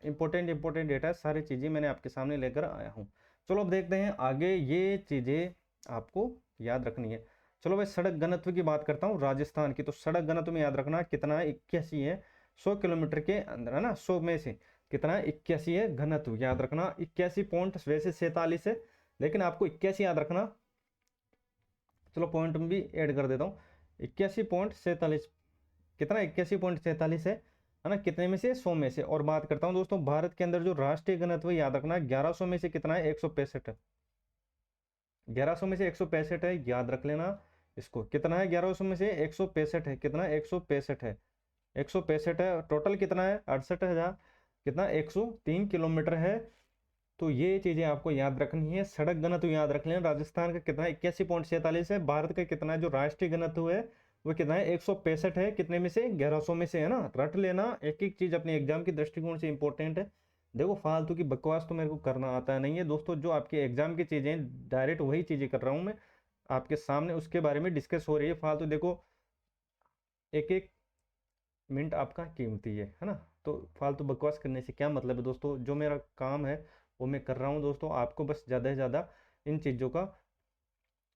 इंपॉर्टेंट डेटा है, सारी चीजें मैंने आपके सामने लेकर आया हूँ। चलो अब देखते हैं आगे, ये चीजें आपको याद रखनी है। चलो भाई, सड़क घनत्व की बात करता हूँ राजस्थान की। तो सड़क घनत्व में याद रखना कितना है, 81 है 100 किलोमीटर के अंदर, है ना। 100 में से कितना है, 81 है घनत्व, याद रखना 81 पॉइंट, वैसे 47 है लेकिन आपको 81 याद रखना। चलो पॉइंट भी ऐड कर देता हूँ, 81.47, कितना, 81.47 है ना। कितने में से, 100 में से। और बात करता हूँ दोस्तों भारत के अंदर जो राष्ट्रीय घनत्व याद रखना 1100 में से कितना है, 165 है। 1100 में से 165 है, याद रख लेना इसको। कितना है, 1100 में से 165 है, कितना, 165 है, 165 है। टोटल कितना है, 68,000, कितना, 103 किलोमीटर है। तो ये चीजें आपको याद रखनी है। सड़क घनत्व याद रख लेना, राजस्थान का कितना है, 81.47 है। भारत का कितना है जो राष्ट्रीय घनत्व है वो कितना है, 165 है, कितने में से, 1100 में से, है ना। रट लेना, एक एक चीज अपने एग्जाम के दृष्टिकोण से इंपॉर्टेंट है। देखो फालतू की बकवास तो मेरे को करना आता नहीं है दोस्तों, जो आपके एग्जाम की चीजें डायरेक्ट वही चीजें कर रहा हूँ मैं आपके सामने, उसके बारे में डिस्कस हो रही है। फालतू देखो, एक एक मिनट आपका कीमती है ना। तो फालतू बकवास करने से क्या मतलब है दोस्तों, जो मेरा काम है वो मैं कर रहा हूँ दोस्तों। आपको बस ज़्यादा से ज़्यादा इन चीज़ों का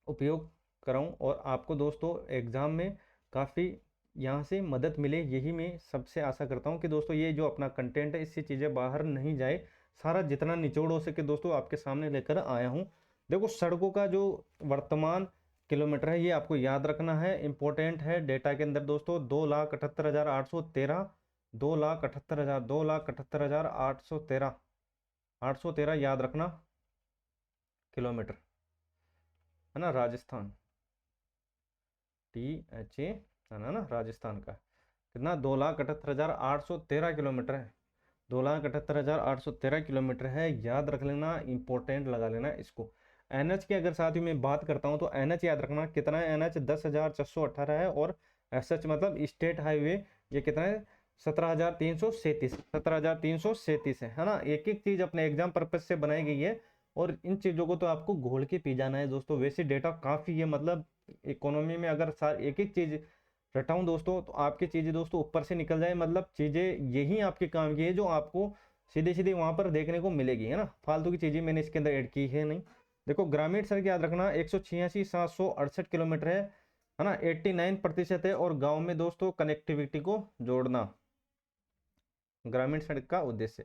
उपयोग कराऊँ और आपको दोस्तों एग्ज़ाम में काफ़ी यहाँ से मदद मिले, यही मैं सबसे आशा करता हूँ कि दोस्तों ये जो अपना कंटेंट है इससे चीज़ें बाहर नहीं जाए, सारा जितना निचोड़ हो सके दोस्तों आपके सामने लेकर आया हूँ। देखो सड़कों का जो वर्तमान किलोमीटर है ये आपको याद रखना है, इंपॉर्टेंट है डेटा के अंदर दोस्तों। 2,78,813, 2,78,000, 2,78,813, 813 याद रखना किलोमीटर, है ना। राजस्थान, THA, है ना राजस्थान का कितना, 2,78,813 किलोमीटर है, 2,78,813 किलोमीटर है, याद रख लेना, इंपॉर्टेंट लगा लेना इसको। NH की अगर साथ ही मैं बात करता हूँ तो NH याद रखना कितना है, NH 10,418 है, और SH मतलब स्टेट हाईवे ये कितना है, 17,337, 17,337 है ना। एक एक चीज अपने एग्जाम पर्पज से बनाई गई है और इन चीजों को तो आपको घोल के पी जाना है दोस्तों। वैसे डेटा काफी है, मतलब इकोनॉमी में अगर एक एक चीज रटाऊं दोस्तों तो आपकी चीजें दोस्तों ऊपर से निकल जाए, मतलब चीजें यही आपके काम की है जो आपको सीधे सीधे वहां पर देखने को मिलेगी, है ना। फालतू की चीजें मैंने इसके अंदर ऐड की है नहीं। देखो ग्रामीण सड़क याद रखना 186,768 किलोमीटर है ना, 89% है, और गांव में दोस्तों कनेक्टिविटी को जोड़ना ग्रामीण सड़क का उद्देश्य।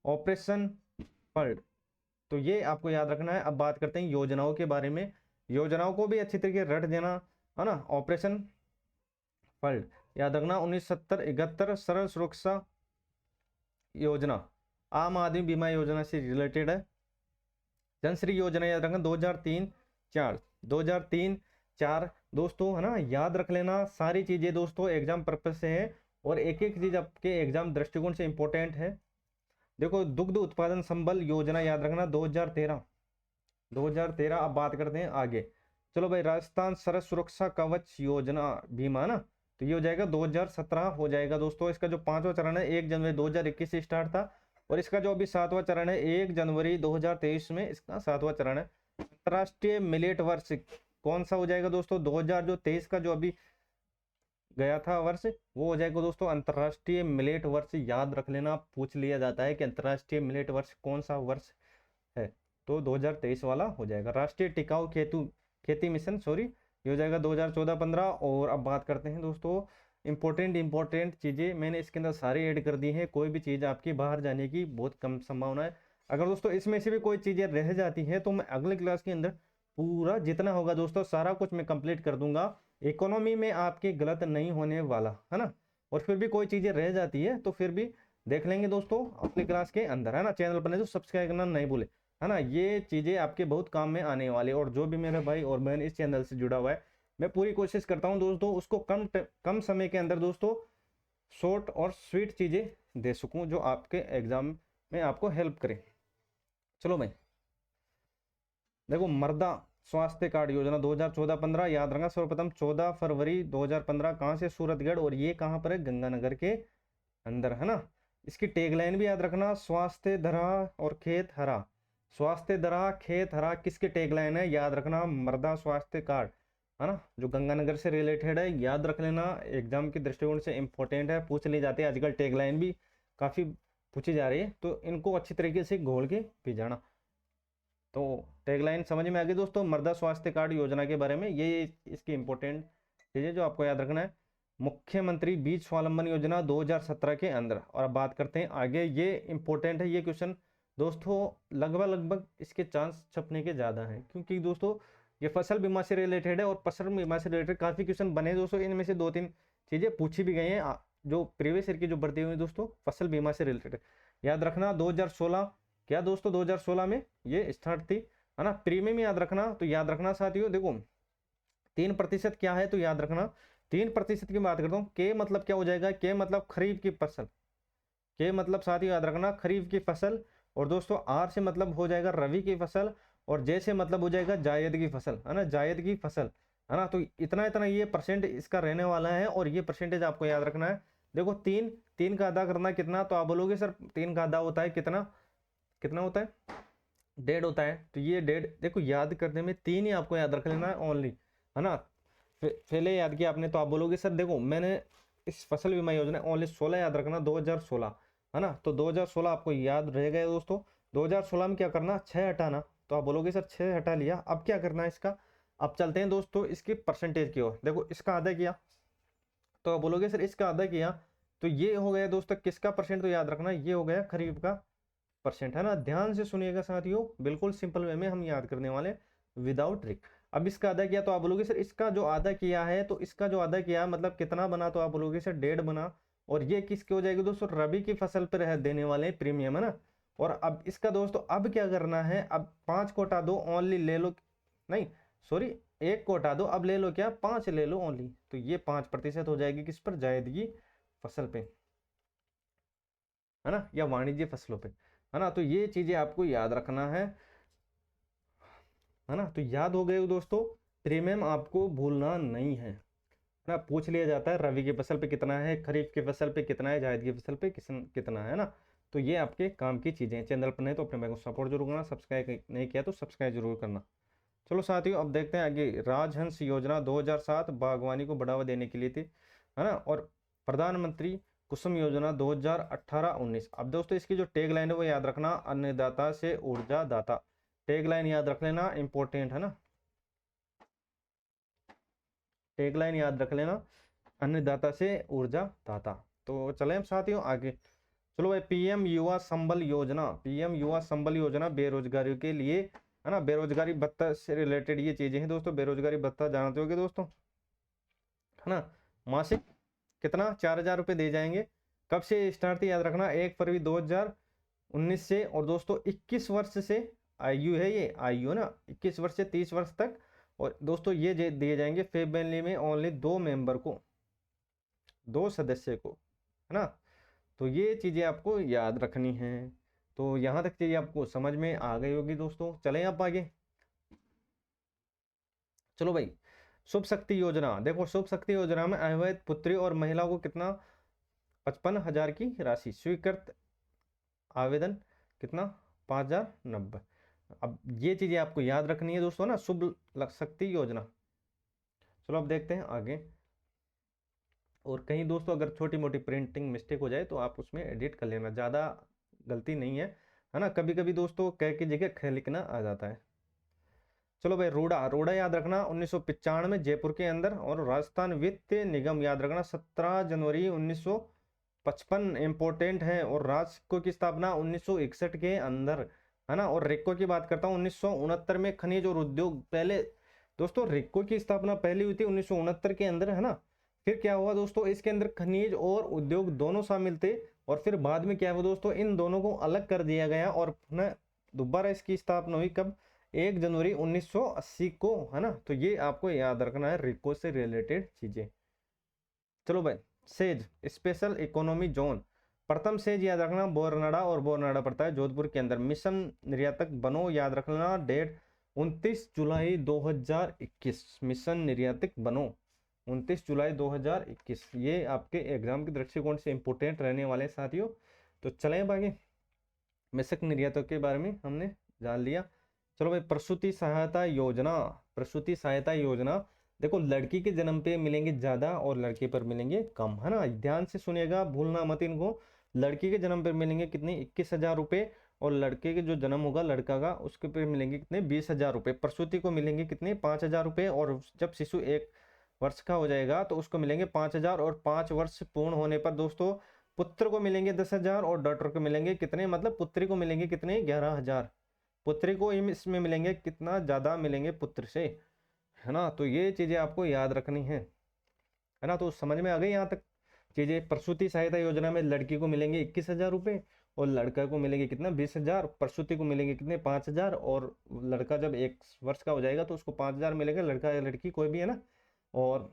ऑपरेशन पल्ड, तो ये आपको याद रखना है। अब बात करते हैं योजनाओं के बारे में, योजनाओं को भी अच्छी तरीके रट देना, है ना। ऑपरेशन पल्ड याद रखना 1970-71 सरल सुरक्षा योजना, आम आदमी बीमा योजना से रिलेटेड है। जनश्री योजना याद रखना 2003-4, 2003-4 दोस्तों, है ना। याद रख लेना सारी चीजें दोस्तों एग्जाम पर्पज से है और एक एक चीज आपके एग्जाम दृष्टिकोण से इंपॉर्टेंट है। देखो दुग्ध उत्पादन संबल योजना याद रखना 2013, 2013। अब बात करते हैं आगे, चलो भाई, राजस्थान सरस सुरक्षा कवच योजना बीमा ना, तो ये हो जाएगा 2017 हो जाएगा दोस्तों। इसका जो 5वां चरण है 1 जनवरी 2021 से स्टार्ट था, और इसका जो अभी 7वां चरण है 1 जनवरी 2023 में इसका 7वां चरण है। अंतरराष्ट्रीय मिलेट वर्ष कौन सा हो जाएगा दोस्तों, 2023 का जो अभी गया था वर्ष वो हो जाएगा दोस्तों अंतरराष्ट्रीय मिलेट वर्ष। याद रख लेना, पूछ लिया जाता है कि अंतरराष्ट्रीय मिलेट वर्ष कौन सा वर्ष है, तो 2023 वाला हो जाएगा। राष्ट्रीय टिकाऊ खेती मिशन, सॉरी, ये हो जाएगा 2014-15। और अब बात करते हैं दोस्तों इंपॉर्टेंट चीज़ें मैंने इसके अंदर सारी ऐड कर दी हैं, कोई भी चीज़ आपकी बाहर जाने की बहुत कम संभावना है। अगर दोस्तों इसमें से भी कोई चीज़ें रह जाती हैं तो मैं अगले क्लास के अंदर पूरा जितना होगा दोस्तों सारा कुछ मैं कंप्लीट कर दूंगा। इकोनॉमी में आपके गलत नहीं होने वाला, है ना। और फिर भी कोई चीज़ें रह जाती है तो फिर भी देख लेंगे दोस्तों अपनी क्लास के अंदर, है ना। चैनल पर तो सब्सक्राइब करना नहीं भूले, है ना। ये चीज़ें आपके बहुत काम में आने वाली, और जो भी मेरे भाई और बहन इस चैनल से जुड़ा हुआ है मैं पूरी कोशिश करता हूँ दोस्तों उसको कम समय के अंदर दोस्तों शॉर्ट और स्वीट चीज़ें दे सकूँ जो आपके एग्जाम में आपको हेल्प करें। चलो भाई, देखो मृदा स्वास्थ्य कार्ड योजना 2014-15 याद रखना। सर्वप्रथम 14 फरवरी 2015 कहाँ से, सूरतगढ़, और ये कहाँ पर है, गंगानगर के अंदर, है ना। इसकी टैगलाइन भी याद रखना, स्वास्थ्य धरा और खेत हरा। स्वास्थ्य धरा खेत हरा किसके टैगलाइन है, याद रखना मृदा स्वास्थ्य कार्ड, है ना, जो गंगानगर से रिलेटेड है। याद रख लेना, एग्जाम के दृष्टिकोण से इंपॉर्टेंट है, पूछ ले जाते हैं आजकल, टैगलाइन भी काफ़ी पूछी जा रही है, तो इनको अच्छी तरीके से घोल के पी जाना। तो टैगलाइन समझ में आ गई दोस्तों मृदा स्वास्थ्य कार्ड योजना के बारे में, ये इसकी इंपॉर्टेंट चीज़ें जो आपको याद रखना है। मुख्यमंत्री बीज स्वावलंबन योजना 2017 के अंदर, और अब बात करते हैं आगे, ये इंपॉर्टेंट है ये क्वेश्चन दोस्तों, लगभग इसके चांस छपने के ज़्यादा हैं, क्योंकि दोस्तों ये फसल बीमा से रिलेटेड है और फसल बीमा से रिलेटेड काफ़ी क्वेश्चन बने दोस्तों, इनमें से 2-3 चीज़ें पूछी भी गई हैं जो प्रीवियस ईयर की जो भर्ती हुई दोस्तों फसल बीमा से रिलेटेड। याद रखना 2016, क्या दोस्तों 2016 में ये स्टार्ट थी, है ना। प्रीमियम याद रखना, तो याद रखना साथियों देखो 3% क्या है, तो याद रखना 3% की बात करता हूँ। के मतलब क्या हो जाएगा, के मतलब खरीफ की फसल, के मतलब साथियों याद रखना खरीफ की फसल, और दोस्तों आर से मतलब हो जाएगा रवि की फसल, और जे से मतलब हो जाएगा जायद की फसल, है ना, जायद की फसल। है ना। तो इतना इतना ये परसेंट इसका रहने वाला है, और ये परसेंटेज आपको याद रखना है। देखो तीन, तीन का आधा करना कितना, तो आप बोलोगे सर तीन का आधा होता है कितना, कितना होता है, 1.5 होता है। तो ये 1.5, देखो याद करने में तीन ही आपको याद रख लेना है ओनली, है ना। पहले याद किया आपने, तो आप बोलोगे सर देखो मैंने इस फसल बीमा योजना ओनली 16 याद रखना, 2016, है ना। तो 2016 आपको याद रहेगा दोस्तों। 2016 में क्या करना, 6 हटाना। तो आप बोलोगे सर 6 हटा लिया, अब क्या करना है इसका। अब चलते हैं दोस्तों इसकी परसेंटेज की ओर। देखो इसका आधा किया, तो आप बोलोगे सर इसका आधा किया, तो ये हो गया दोस्तों किसका परसेंट, तो याद रखना ये हो गया खरीफ का परसेंट, है ना। ध्यान से सुनिएगा साथियों, बिल्कुल सिंपल वे में हम याद करने वाले, विदाउट ट्रिक। अब इसका आधा किया, तो आप बोलोगे सर इसका जो आधा किया है, तो इसका जो आधा किया मतलब कितना बना, तो आप बोलोगे सर 1.5 बना। और ये किसके हो जाएगी दोस्तों, रबी की फसल पर देने वाले प्रीमियम, है ना। और अब इसका दोस्तों अब क्या करना है, अब 5 को हटा दो, ओनली ले लो, नहीं सॉरी 1 को हटा दो, अब ले लो क्या, 5 ले लो ओनली। तो ये 5% हो जाएगी किस पर, जायदगी फसल पे, है ना, या वाणिज्य फसलों पे, है ना। तो ये चीजें आपको याद रखना है ना। तो याद हो गए हो दोस्तों, प्रीमियम आपको भूलना नहीं है ना। पूछ लिया जाता है रबी की फसल पे कितना है, खरीफ की फसल पे कितना है, जायद की फसल पे कितना है ना। तो ये आपके काम की चीजें हैं। चैनल पर नहीं तो अपने भाई को सपोर्ट जरूर करना, सब्सक्राइब नहीं किया तो सब्सक्राइब जरूर करना। चलो साथियों अब देखते हैं आगे। राजहंस योजना 2007 बागवानी को बढ़ावा देने के लिए थी, है ना। और प्रधानमंत्री कुसुम योजना 2018-19। अब दोस्तों इसकी जो टैग लाइन है वो याद रखना, अन्नदाता से ऊर्जा दाता। टैग लाइन याद रख लेना, इंपॉर्टेंट है ना, टैग लाइन याद रख लेना, अन्नदाता से ऊर्जा दाता। तो चले हम साथियों आगे। चलो भाई, पीएम युवा संबल योजना, पीएम युवा संबल योजना बेरोजगारियों के लिए, है ना। बेरोजगारी भत्ता से रिलेटेड ये चीजें हैं दोस्तों। बेरोजगारी भत्ता जानते होगे दोस्तों, है ना। मासिक कितना, 4,000 रुपये दिए जाएंगे। कब से स्टार्ट थी याद रखना, 1 फरवरी 2019 से। और दोस्तों 21 वर्ष से आयु है, ये आयु है ना, 21 वर्ष से 30 वर्ष तक। और दोस्तों ये दिए जाएंगे फैमिली में ओनली 2 मेंबर को, 2 सदस्य को, है ना। तो ये चीजें आपको याद रखनी है। तो यहां तक चीजें आपको समझ में आ गई होगी दोस्तों। चलें आप आगे। चलो भाई, शुभ शक्ति योजना, देखो शुभ शक्ति योजना में अवैध पुत्री और महिला को कितना, 55,000 की राशि स्वीकृत, आवेदन कितना, 5,090। अब ये चीजें आपको याद रखनी है दोस्तों ना, शुभ शक्ति योजना। चलो अब देखते हैं आगे। और कहीं दोस्तों अगर छोटी मोटी प्रिंटिंग मिस्टेक हो जाए तो आप उसमें एडिट कर लेना, ज़्यादा गलती नहीं है ना। कभी कभी दोस्तों कह की जगह ख लिखना आ जाता है। चलो भाई, रोडा, रोडा याद रखना 1995 जयपुर के अंदर। और राजस्थान वित्त निगम याद रखना 17 जनवरी 1955, इंपॉर्टेंट है। और राजको की स्थापना 1961 के अंदर, है ना। और रेको की बात करता हूँ 1969 में। खनिज और उद्योग पहले, दोस्तों रेको की स्थापना पहली हुई थी 1969 के अंदर, है ना। फिर क्या हुआ दोस्तों, इसके अंदर खनिज और उद्योग दोनों शामिल थे। और फिर बाद में क्या हुआ दोस्तों, इन दोनों को अलग कर दिया गया। और पुनः दोबारा इसकी स्थापना हुई कब, 1 जनवरी 1980 को, है ना। तो ये आपको याद रखना है रिको से रिलेटेड चीजें। चलो भाई, सेज स्पेशल इकोनॉमी जोन, प्रथम सेज याद रखना बोरनाडा, और बोरनाडा पड़ता है जोधपुर के अंदर। मिशन निर्यातक बनो याद रखना, डेट 29 जुलाई 2021। मिशन निर्यातक बनो 29 जुलाई 2021। ये आपके एग्जाम के दृष्टिकोण से इंपोर्टेंट रहने वाले साथियों। तो चलें आगे, मिशन निर्यातक के बारे में हमने जान लिया। चलो भाई, प्रसूति सहायता योजना, प्रसूति सहायता योजना, देखो लड़की के जन्म पे मिलेंगे ज्यादा और लड़के पर मिलेंगे कम, है ना। ध्यान से सुनिएगा, भूलना मत इनको। लड़की के जन्म पर मिलेंगे कितने, 21,000 रुपये। और लड़के के जो जन्म होगा लड़का का, उसके पे मिलेंगे कितने, 20,000 रुपये। प्रसूति को मिलेंगे कितने, 5,000 रुपये। और जब शिशु 1 वर्ष का हो जाएगा तो उसको मिलेंगे 5,000। और 5 वर्ष पूर्ण होने पर दोस्तों पुत्र को मिलेंगे 10,000। और डॉटर को मिलेंगे कितने, मतलब पुत्री को मिलेंगे कितने, 11,000। पुत्री को इसमें मिलेंगे कितना, ज्यादा मिलेंगे पुत्र से, है ना। तो ये चीजें आपको याद रखनी है ना। तो समझ में आ गई यहाँ तक चीजें। प्रसूति सहायता योजना में लड़की को मिलेंगे 21,000 रुपये, और लड़का को मिलेंगे कितना, 20,000। प्रसूति को मिलेंगे कितने, 5,000। और लड़का जब 1 वर्ष का हो जाएगा तो उसको 5,000 मिलेगा, लड़का या लड़की कोई भी, है ना। और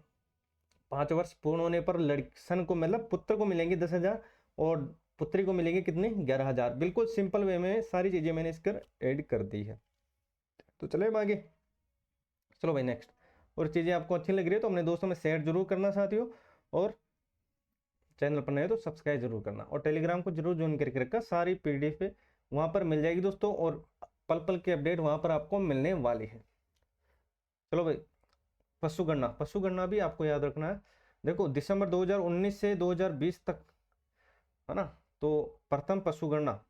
5 वर्ष पूर्ण होने पर लड़कन को मतलब पुत्र को मिलेंगे 10,000, और पुत्री को मिलेंगे कितने, 11,000। बिल्कुल सिंपल वे में सारी चीजें मैंने इसकर ऐड कर दी है। तो चले आगे। चलो भाई नेक्स्ट। और चीज़ें आपको अच्छी लग रही है तो अपने दोस्तों में शेयर जरूर करना साथियों, और चैनल पर नए तो सब्सक्राइब जरूर करना, और टेलीग्राम को जरूर ज्वाइन करके रखा, सारी पीडीएफ वहां पर मिल जाएगी दोस्तों, और पल पल की अपडेट वहां पर आपको मिलने वाली है। चलो भाई, पशु गणना भी आपको याद रखना है। देखो दिसंबर 2019 से 2020 तक, है ना, तो प्रथम पशु गणना,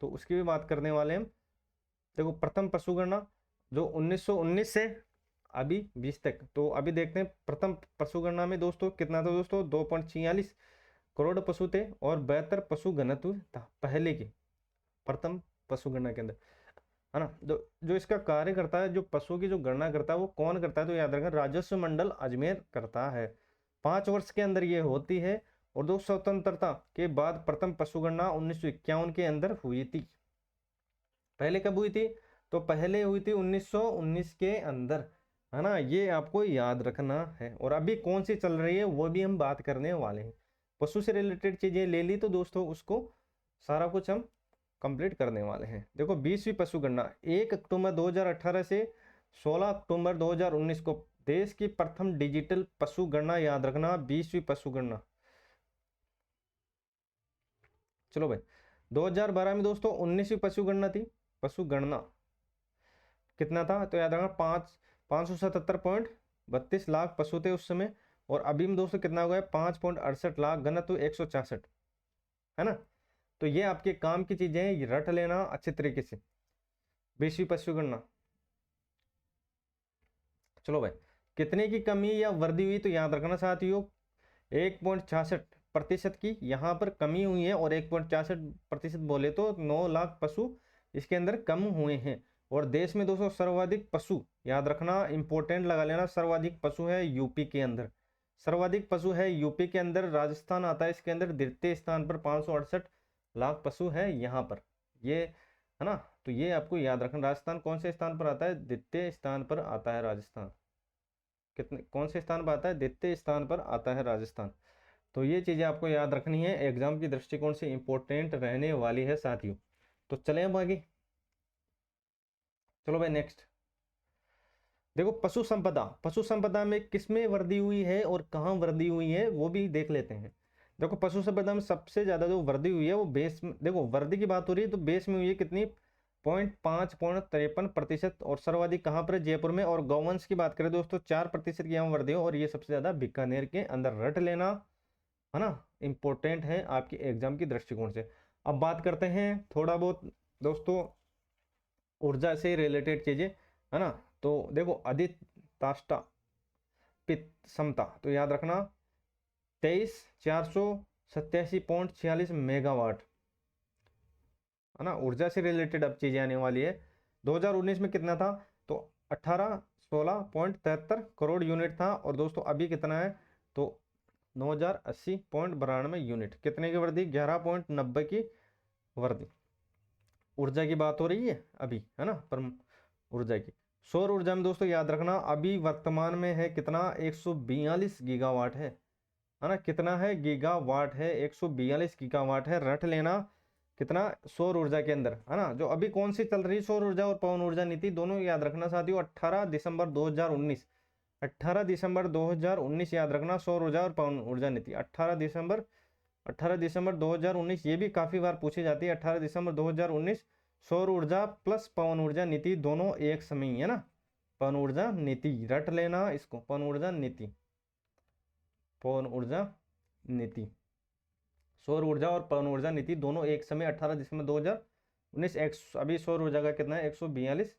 तो उसकी भी बात करने वाले हैं हम। देखो प्रथम पशु गणना जो 1919 से अभी 20 तक, तो अभी देखते हैं प्रथम पशु गणना में दोस्तों कितना था दोस्तों, 2.46 करोड़ पशु थे और 72 पशु घनत्व था पहले की प्रथम पशु गणना के अंदर, है ना। जो जो इसका कार्य करता है, जो पशु की जो गणना करता है वो कौन करता है, तो याद रखना राजस्व मंडल अजमेर करता है। 5 वर्ष के अंदर ये होती है, और दो स्वतंत्रता के बाद प्रथम पशु गणना 1951 के अंदर हुई थी। पहले कब हुई थी, तो पहले हुई थी 1919 के अंदर, है ना, ये आपको याद रखना है। और अभी कौन सी चल रही है वो भी हम बात करने वाले हैं। पशु से रिलेटेड चीजें ले ली तो दोस्तों उसको सारा कुछ हम कंप्लीट करने वाले हैं। देखो 20वीं पशु गणना 1 अक्टूबर 2018 से 16 अक्टूबर 2019 को देश की प्रथम डिजिटल पशु गणना, याद रखना 20वीं पशु गणना। चलो भाई, 2012 में दोस्तों 19वीं पशु गणना थी। पशु गणना कितना था, तो याद रखना 577.32 लाख पशु थे उस समय, और अभी में दोस्तों कितना हो गया, 5.68 लाख, घनत्व 166, है ना। तो ये आपके काम की चीजें हैं, ये रट लेना अच्छे तरीके से। 20वीं पशु गणना, चलो भाई, कितने की कमी या वृद्धि हुई, तो याद रखना साथियों 1.66% की यहाँ पर कमी हुई है, और 1.66% बोले तो 9 लाख पशु इसके अंदर कम हुए हैं। और देश में दोस्तों सर्वाधिक पशु, याद रखना इंपॉर्टेंट लगा लेना, सर्वाधिक पशु है यूपी के अंदर, सर्वाधिक पशु है यूपी के अंदर। राजस्थान आता है इसके अंदर द्वितीय स्थान पर, 568 लाख पशु है यहाँ पर, ये है ना। तो ये आपको याद रखना, राजस्थान कौन से स्थान पर आता है, द्वितीय स्थान पर आता है राजस्थान। कितने, कौन से स्थान पर आता है, द्वितीय स्थान पर आता है राजस्थान। तो ये चीजें आपको याद रखनी है, एग्जाम की दृष्टिकोण से इंपॉर्टेंट रहने वाली है साथियों। तो चले हम आगे, चलो भाई नेक्स्ट। देखो पशु संपदा में किसमें वृद्धि हुई है और कहाँ वृद्धि हुई है वो भी देख लेते हैं। देखो पशु संपदा में सबसे ज्यादा जो वृद्धि हुई है वो बेस में, देखो वृद्धि की बात हो रही है तो बेस में हुई है कितनी, 0.5-0.53%, और सर्वाधिक कहाँ पर, जयपुर में। और गौवंश की बात करें दोस्तों 4% की यहाँ वृद्धि हो, और ये सबसे ज्यादा बीकानेर के अंदर, रट लेना, है ना, इंपॉर्टेंट है आपके एग्जाम की दृष्टिकोण से। अब बात करते हैं थोड़ा बहुत दोस्तों ऊर्जा से रिलेटेड चीजें, है ना। तो देखो अधिताष्टा पित्त क्षमता, तो याद रखना 23,487.46 मेगावाट, है ना। ऊर्जा से रिलेटेड अब चीजें आने वाली है। 2019 में कितना था, तो 1816.73 करोड़ यूनिट था, और दोस्तों अभी कितना है, तो 9080.92 यूनिट। कितने की वृद्धि, 11.90 की वृद्धि। ऊर्जा की बात हो रही है अभी, है ना, पर ऊर्जा की। सौर ऊर्जा में दोस्तों याद रखना अभी वर्तमान में है कितना, 142 गीगावाट है ना। कितना है, गीगावाट है, 142 गीगावाट है, रट लेना कितना सौर ऊर्जा के अंदर, है ना। जो अभी कौन सी चल रही है, सौर ऊर्जा और पवन ऊर्जा नीति दोनों याद रखना साथियों। 18 दिसंबर 2019, 18 दिसंबर 2019 याद रखना, सौर ऊर्जा और पवन ऊर्जा नीति 18 दिसंबर 2019, ये भी काफी बार पूछी जाती है। 18 दिसंबर 2019 सौर ऊर्जा प्लस पवन ऊर्जा नीति दोनों एक समय ही, है ना। पवन ऊर्जा नीति, रट लेना इसको, पवन ऊर्जा नीति, पवन ऊर्जा नीति, सौर ऊर्जा और पवन ऊर्जा नीति दोनों एक समय 18 दिसंबर 2019। अभी सौर ऊर्जा का कितना है, 142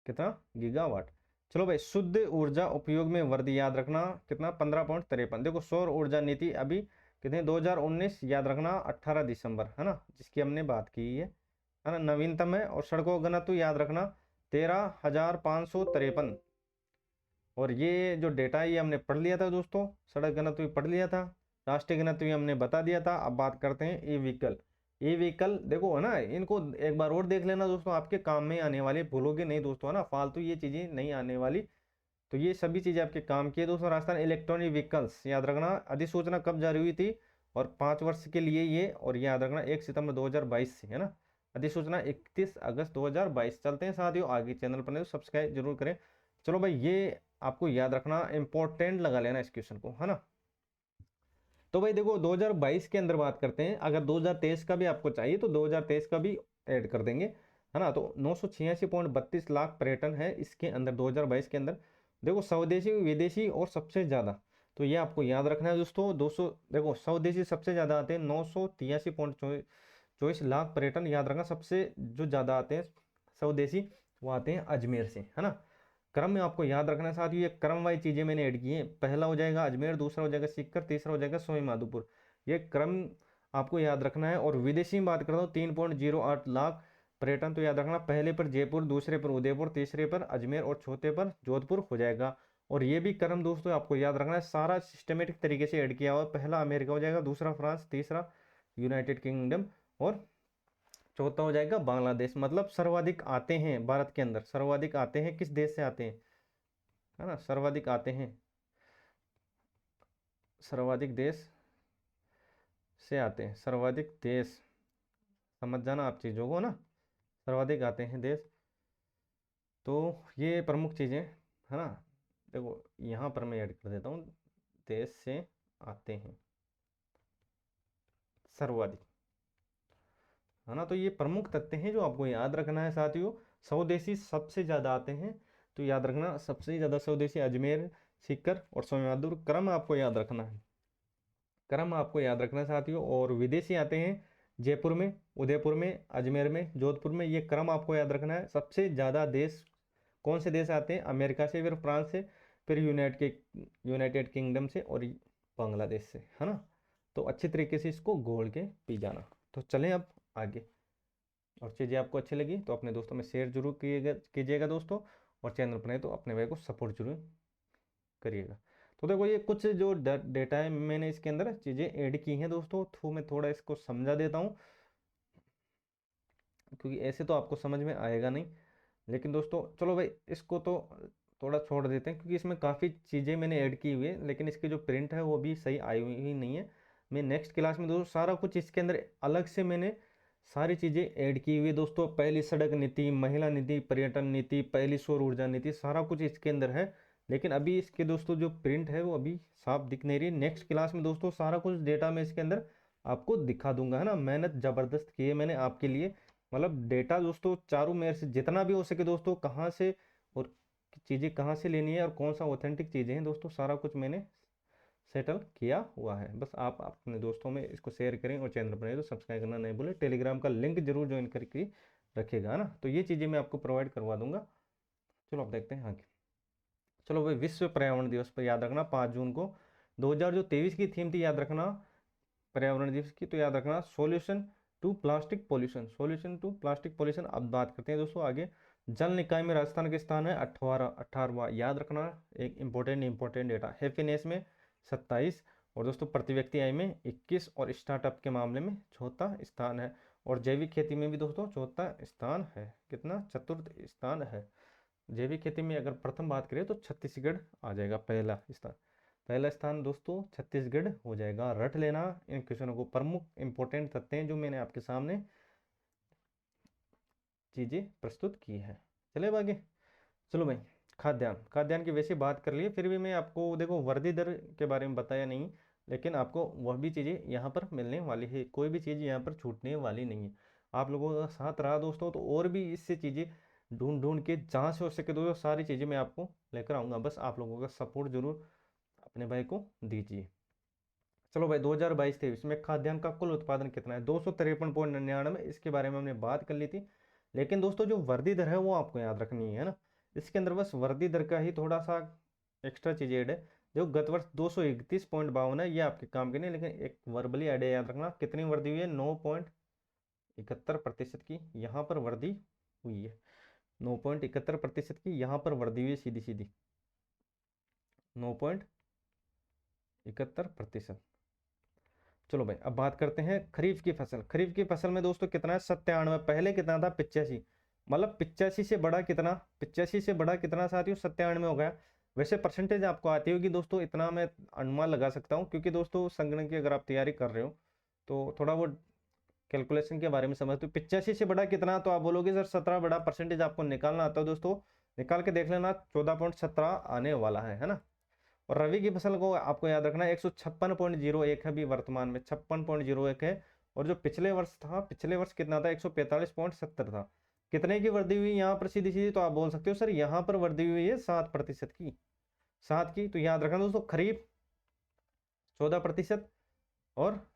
कितना गीगावाट। चलो भाई, शुद्ध ऊर्जा उपयोग में वृद्धि याद रखना कितना, 15.53। देखो सौर ऊर्जा नीति अभी कितने, 2019 याद रखना 18 दिसंबर, है ना, जिसकी हमने बात की है ना, नवीनतम है। और सड़कों का घनत्व याद रखना 13,553, और ये जो डेटा है ये हमने पढ़ लिया था दोस्तों, सड़क घनत्व भी पढ़ लिया था, राष्ट्रीय घनत्व भी हमने बता दिया था। अब बात करते हैं ई व्हीकल। ई व्हीकल देखो, है ना, इनको एक बार और देख लेना दोस्तों, आपके काम में आने वाले, भूलोगे नहीं दोस्तों, है ना, फालतू ये चीजें नहीं आने वाली। तो ये सभी चीजें आपके काम की है दोस्तों। राजस्थान इलेक्ट्रॉनिक व्हीकल्स याद रखना, अधिसूचना कब जारी हुई थी, और 5 वर्ष के लिए ये, और याद रखना 1 सितंबर 2022 से, है ना। अधिसूचना 31 अगस्त 2022। चलते हैं साथियों आगे, चैनल पर नहीं तो सब्सक्राइब जरूर करें। चलो भाई, ये आपको याद रखना, इंपॉर्टेंट लगा लेना इस क्वेश्चन को, है ना। तो भाई देखो 2022 के अंदर बात करते हैं, अगर 2023 का भी आपको चाहिए तो 2023 का भी ऐड कर देंगे, है ना। तो 986.32 लाख पर्यटन है इसके अंदर 2022 के अंदर। देखो स्वदेशी विदेशी और सबसे ज्यादा, तो ये आपको याद रखना है दोस्तों। 200 देखो स्वदेशी सबसे ज्यादा आते हैं 983.24 लाख पर्यटन, याद रखना। सबसे जो ज्यादा आते हैं स्वदेशी वो आते हैं अजमेर से, है ना। क्रम में आपको याद रखना है साथियों, ये क्रम वाइज चीजें मैंने ऐड की हैं। पहला हो जाएगा अजमेर, दूसरा हो जाएगा सीकर, तीसरा हो जाएगा सवाई माधोपुर। ये क्रम आपको याद रखना है। और विदेशी में बात करता हूँ 3.08 लाख पर्यटन, तो याद रखना पहले पर जयपुर, दूसरे पर उदयपुर, तीसरे पर अजमेर और चौथे पर जोधपुर हो जाएगा। और ये भी क्रम दोस्तों आपको याद रखना है, सारा सिस्टमेटिक तरीके से ऐड किया हुआ है। पहला अमेरिका हो जाएगा, दूसरा फ्रांस, तीसरा यूनाइटेड किंगडम और चौथा हो जाएगा बांग्लादेश। मतलब सर्वाधिक आते हैं भारत के अंदर, सर्वाधिक आते हैं किस देश से आते हैं, है ना, सर्वाधिक आते हैं, सर्वाधिक देश से आते हैं, सर्वाधिक देश, समझ जाना आप चीज़ों को ना, सर्वाधिक आते हैं देश। तो ये प्रमुख चीज़ें, है ना। देखो यहाँ पर मैं ऐड कर देता हूँ, देश से आते हैं सर्वाधिक, है ना। तो ये प्रमुख तथ्य हैं जो आपको याद रखना है साथियों। स्वदेशी सबसे ज़्यादा आते हैं, तो याद रखना सबसे ज़्यादा स्वदेशी अजमेर, सीकर और सोमनाथपुर। क्रम आपको याद रखना है, क्रम आपको याद रखना है साथियों। और विदेशी आते हैं जयपुर में, उदयपुर में, अजमेर में, जोधपुर में। ये क्रम आपको याद रखना है। सबसे ज़्यादा देश कौन से देश आते हैं, अमेरिका से, फिर फ्रांस से, फिर यूनाइटेड किंगडम से और बांग्लादेश से, है ना। तो अच्छी तरीके से इसको घोल के पी जाना। तो चलें अब आगे। और चीज़ें आपको अच्छी लगी तो अपने दोस्तों में शेयर जरूर कीजिएगा दोस्तों। और चैनल पर नहीं तो अपने भाई को सपोर्ट जरूर करिएगा। तो देखो ये कुछ जो डेटा है मैंने इसके अंदर चीज़ें ऐड की हैं दोस्तों, तो मैं थोड़ा इसको समझा देता हूँ, क्योंकि ऐसे तो आपको समझ में आएगा नहीं। लेकिन दोस्तों चलो भाई इसको तो थोड़ा छोड़ देते हैं, क्योंकि इसमें काफ़ी चीज़ें मैंने ऐड की हुई है, लेकिन इसकी जो प्रिंट है वो भी सही आई हुई नहीं है। मैं नेक्स्ट क्लास में दोस्तों सारा कुछ इसके अंदर अलग से मैंने सारी चीज़ें ऐड की हुई है दोस्तों। पहली सड़क नीति, महिला नीति, पर्यटन नीति, पहली सौर ऊर्जा नीति, सारा कुछ इसके अंदर है। लेकिन अभी इसके दोस्तों जो प्रिंट है वो अभी साफ दिख नहीं रही। नेक्स्ट क्लास में दोस्तों सारा कुछ डेटा मैं इसके अंदर आपको दिखा दूंगा, है ना। मेहनत ज़बरदस्त की है मैंने आपके लिए, मतलब डेटा दोस्तों चारों मेरे से जितना भी हो सके दोस्तों, कहाँ से और चीज़ें कहाँ से लेनी है और कौन सा ऑथेंटिक चीज़ें हैं दोस्तों, सारा कुछ मैंने सेटल किया हुआ है। बस आप अपने दोस्तों में इसको शेयर करें और चैनल पर नहीं तो सब्सक्राइब करना नहीं भूलें। टेलीग्राम का लिंक जरूर ज्वाइन करके रखिएगा, है ना। तो ये चीज़ें मैं आपको प्रोवाइड करवा दूंगा। चलो अब देखते हैं आगे। चलो भाई, विश्व पर्यावरण दिवस पर याद रखना 5 जून को 2023 की थीम थी, याद रखना पर्यावरण दिवस की, तो याद रखना solution to plastic pollution, solution to plastic pollution. अब बात करते हैं दोस्तों आगे। जल निकाय में राजस्थान के स्थान है 18वां, याद रखना एक इंपॉर्टेंट डेटा। हैप्पीनेस में 27 और दोस्तों प्रति व्यक्ति आय में 21 और स्टार्टअप के मामले में चौथा स्थान है। और जैविक खेती में भी दोस्तों चौथा स्थान है, कितना, चतुर्थ स्थान है। जैविक खेती में अगर प्रथम बात करें तो छत्तीसगढ़ आ जाएगा पहला स्थान, पहला स्थान दोस्तों छत्तीसगढ़ हो जाएगा। रट लेना इन क्वेश्चनों को, प्रमुख इंपॉर्टेंट तथ्य हैं जो मैंने आपके सामने चीज़ें प्रस्तुत की है। चले अब आगे। चलो भाई, खाद्यान्न की वैसे बात कर लिए, फिर भी मैं आपको देखो वर्दी दर के बारे में बताया नहीं, लेकिन आपको वह भी चीज़ें यहाँ पर मिलने वाली है, कोई भी चीज़ यहाँ पर छूटने वाली नहीं है। आप लोगों का साथ रहा दोस्तों तो और भी इससे चीज़ें ढूंढ ढूंढ के जहाँ से हो सके दोस्तों सारी चीज़ें मैं आपको लेकर आऊँगा। बस आप लोगों का सपोर्ट जरूर अपने भाई को दीजिए। चलो भाई 2022-23 में खाद्यान्न का कुल उत्पादन कितना है, 253.99, इसके बारे में हमने बात कर ली थी। लेकिन दोस्तों जो वर्दी दर है वो आपको याद रखनी है ना। इसके अंदर बस वर्दी दर का ही थोड़ा सा एक्स्ट्रा चीज ऐड है। जो गत वर्ष 231.52 है, ये आपके काम के नहीं, लेकिन एक वर्बली आइडिया याद रखना कितनी वर्दी हुई है, 9.71% की यहाँ पर वर्दी हुई है, 9.71% की यहाँ पर वर्दी हुई है, सीधी सीधी 9.71%। चलो भाई अब बात करते हैं खरीफ की फसल। खरीफ की फसल में दोस्तों कितना है, 97, पहले कितना था 85, मतलब 85 से बड़ा कितना, 85 से बड़ा कितना साथियों 97 हो गया। वैसे परसेंटेज आपको आती होगी दोस्तों, इतना मैं अनुमान लगा सकता हूँ, क्योंकि दोस्तों संगणक की अगर आप तैयारी कर रहे हो तो थोड़ा वो कैलकुलेशन के बारे में समझते हो। 85 से बड़ा कितना, तो आप बोलोगे सर 17 बड़ा परसेंटेज आपको निकालना आता है दोस्तों, निकाल के देख लेना 14.17 आने वाला है ना। और रवि की फसल को आपको याद रखना 156.01 है अभी वर्तमान में, 56.01 है। और जो पिछले वर्ष था, पिछले वर्ष कितना था, 145.70 था। कितने की वृद्धि हुई यहाँ पर सीधी सीधी, तो आप बोल सकते हो सर यहाँ पर वृद्धि हुई है 7% की, 7 की। तो याद रखना दोस्तों, खरीफ 14%, और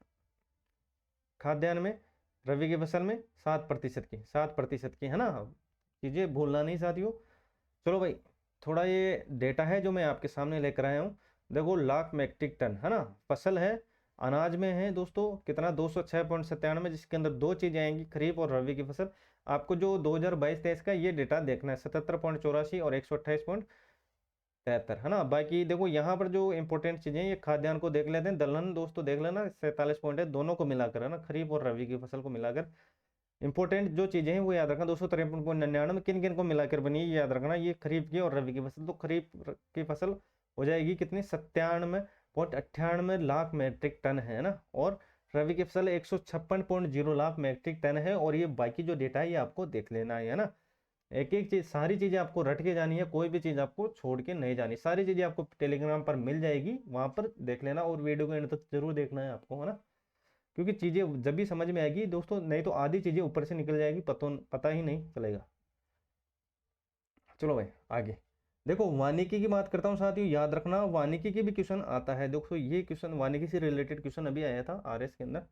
खाद्यान्न में, रवि की फसल में 7% की, 7% की, है ना। चीजें भूलना नहीं साथियों। चलो भाई, थोड़ा ये डेटा है जो मैं आपके सामने लेकर आया हूँ। देखो, लाख मैट्रिक टन, है ना, फसल है, अनाज में है दोस्तों कितना, 206.97, जिसके अंदर दो चीजें आएंगी, खरीफ और रबी की फसल। आपको जो 2022-23 का ये डेटा देखना है, 77.84 और 128.73, है ना। बाकी देखो यहाँ पर जो इंपॉर्टेंट चीजें, ये खाद्यान्न को देख लेते हैं, दलहन दोस्तों देख लेना 47 पॉइंट है, दोनों को मिलाकर, है ना, खरीफ और रबी की फसल को मिलाकर। इंपॉर्टेंट जो चीजें हैं वो याद रखना दोस्तों, 53.99 किन किन को मिलाकर बनी है ये याद रखना, ये खरीफ की और रबी की फसल। तो खरीफ की फसल हो जाएगी कितनी, 97.98 लाख मैट्रिक टन, है ना। और रबी की फसल 156.0 लाख मैट्रिक टन है। और ये बाकी जो डेटा है ये आपको देख लेना है ना। एक एक चीज, सारी चीजें आपको रट के जानी है, कोई भी चीज आपको छोड़ के नहीं जानी, सारी चीजें आपको टेलीग्राम पर मिल जाएगी, वहां पर देख लेना। और वीडियो को एंड तक जरूर देखना है आपको, है ना, क्योंकि चीजें जब भी समझ में आएगी दोस्तों, नहीं तो आधी चीजें ऊपर से निकल जाएगी, पता ही नहीं चलेगा। चलो भाई आगे देखो, वानिकी की बात करता हूँ साथियों, याद रखना वानिकी की भी क्वेश्चन आता है। देखो ये क्वेश्चन वानिकी से रिलेटेड क्वेश्चन अभी आया था आरएस के अंदर।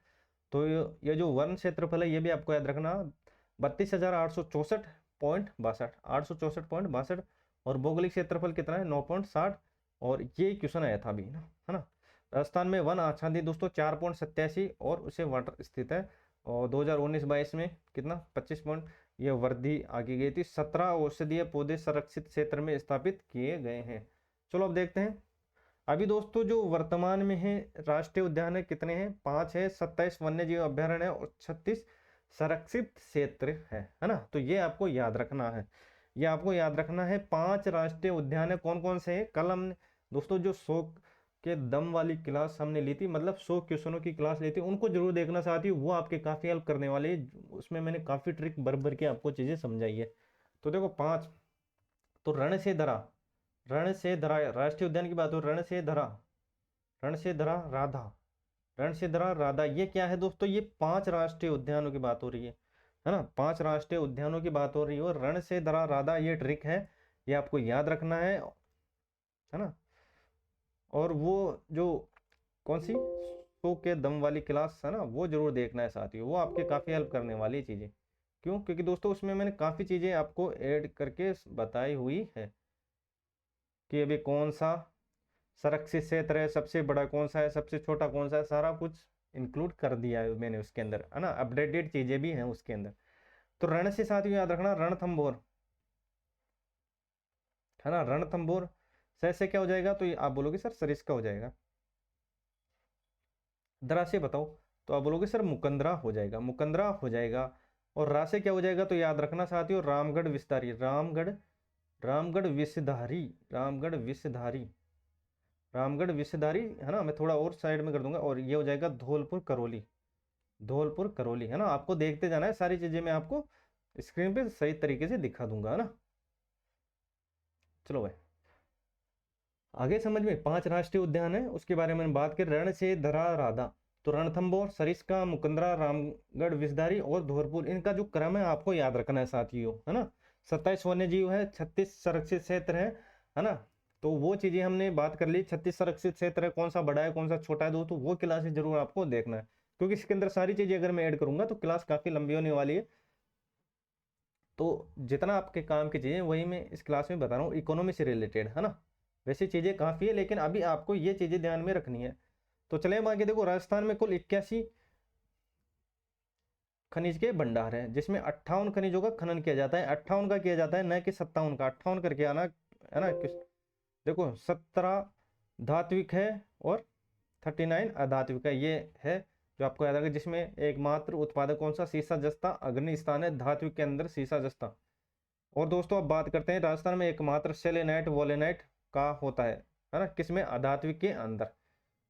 तो ये जो वन क्षेत्रफल है ये भी आपको याद रखना, 32,864.62, 864.62। और भौगोलिक क्षेत्रफल कितना है, 9.60। और ये क्वेश्चन आया था अभी ना, है ना। राजस्थान में वन आच्छादित दोस्तों 4.87 और उसे वाटर स्थित है। और 2019-22 में कितना, 25 पॉइंट, ये वृद्धि आगे गई थी। 17 औषधीय पौधे संरक्षित क्षेत्र में स्थापित किए गए हैं। चलो अब देखते हैं। अभी दोस्तों जो वर्तमान में है राष्ट्रीय उद्यान है कितने हैं, 5 है, 27 वन्य जीव अभ्यारण्य है और 36 संरक्षित क्षेत्र है ना। तो ये आपको याद रखना है, ये आपको याद रखना है। 5 राष्ट्रीय उद्यान है, कौन कौन से हैं। कल हमने दोस्तों जो 100 के दम वाली क्लास हमने ली थी, मतलब 100 क्वेश्चनों की क्लास ली थी, उनको जरूर देखना चाहती हूँ, वो आपके काफी हेल्प करने वाले हैं। उसमें मैंने काफी ट्रिक भर भर के आपको चीजें समझाई है। तो देखो 5, तो रण से धरा, रण से धरा राष्ट्रीय उद्यान की बात हो, रण से धरा, रण से धरा राधा, रण से धरा राधा, ये क्या है दोस्तों, ये 5 राष्ट्रीय उद्यानों की बात हो रही है ना। 5 राष्ट्रीय उद्यानों की बात हो रही है, और रण से धरा राधा ये ट्रिक है, ये आपको याद रखना है ना। और वो जो कौन सी 100 के दम वाली क्लास है ना, वो जरूर देखना है साथियों, वो आपके काफी हेल्प करने वाली चीजें। क्यों, क्योंकि दोस्तों उसमें मैंने काफी चीजें आपको ऐड करके बताई हुई है कि अभी कौन सा संरक्षित क्षेत्र है, सबसे बड़ा कौन सा है, सबसे छोटा कौन सा है, सारा कुछ इंक्लूड कर दिया है मैंने उसके अंदर, है ना। अपडेटेड चीजें भी हैं उसके अंदर। तो रण से साथियों याद रखना रणथंभौर, है ना, रणथंभौर से क्या हो जाएगा, तो ये आप बोलोगे सर सरिस्का हो जाएगा। दरा से बताओ, तो आप बोलोगे सर मुकंदरा हो जाएगा, मुकंदरा हो जाएगा। और रा से क्या हो जाएगा, तो याद रखना साथियों रामगढ़ विस्तारी, रामगढ़, रामगढ़ विषधारी, रामगढ़ विषधारी, रामगढ़ विषधारी, है ना। मैं थोड़ा और साइड में कर दूंगा, और ये हो जाएगा धौलपुर करौली, धौलपुर करौली, है ना। आपको देखते जाना है, सारी चीजें मैं आपको स्क्रीन पे सही तरीके से दिखा दूंगा, है ना। चलो भाई आगे समझ में, 5 राष्ट्रीय उद्यान है उसके बारे में बात करें। रण से धरा राधा, तो रणथंभौर, सरिस्का, मुकंदरा, रामगढ़ विषधारी और धौलपुर, इनका जो क्रम है आपको याद रखना है साथियों, है ना। 27 वन्य जीव है, 36 संरक्षित क्षेत्र है ना। तो वो चीजें हमने बात कर ली, 36 संरक्षित क्षेत्र है, कौन सा बड़ा है कौन सा छोटा है दोस्तों, वो क्लासेस जरूर आपको देखना है, क्योंकि इसके अंदर सारी चीजें अगर मैं ऐड करूंगा तो क्लास काफी लंबी होने वाली है। तो जितना आपके काम की चीजें वही मैं इस क्लास में बता रहा हूँ, इकोनॉमी से रिलेटेड, है ना। वैसी चीजें काफी है, लेकिन अभी आपको ये चीजें ध्यान में रखनी है। तो चले हम आगे। देखो राजस्थान में कुल 81 खनिज के भंडार है, जिसमें 58 खनिजों का खनन किया जाता है, 58 का किया जाता है, न कि 57 का, 58 करके आना, है ना। देखो 17 धात्विक है और 39 अधात्विक है, ये है जो आपको याद रखना। जिसमें एकमात्र उत्पादक कौन सा, सीसा जस्ता अग्नि स्थान है धात्विक के अंदर, सीसा जस्ता। और दोस्तों अब बात करते हैं, राजस्थान में एकमात्र सेलेनाइट वोलेनाइट का होता है ना, किसमें, अधात्विक के अंदर।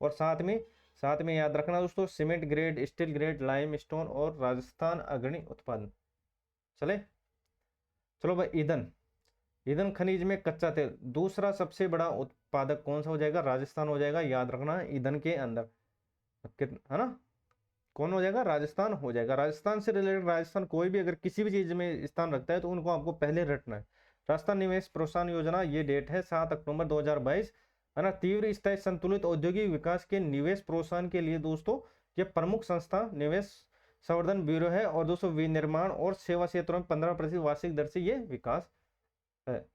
और साथ में साथ में याद रखना दोस्तों, cement grade, steel grade, lime stone और राजस्थान अग्रणी उत्पादन। चले, चलो भाई, ईंधन, ईंधन खनिज में कच्चा तेल दूसरा सबसे बड़ा उत्पादक कौन सा हो जाएगा? राजस्थान हो जाएगा, याद रखना ईंधन के अंदर, है ना, कौन हो जाएगा? राजस्थान हो जाएगा। राजस्थान से रिलेटेड, राजस्थान कोई भी अगर किसी भी चीज में स्थान रखता है तो उनको आपको पहले रटना है। राजस्थान निवेश प्रोत्साहन योजना, ये डेट है 7 अक्टूबर 2022, है ना। तीव्र स्थायी संतुलित औद्योगिक विकास के निवेश प्रोत्साहन के लिए दोस्तों ये प्रमुख संस्था निवेश संवर्धन ब्यूरो है। और दोस्तों विनिर्माण और सेवा क्षेत्रों में 15% वार्षिक दर से ये विकास है।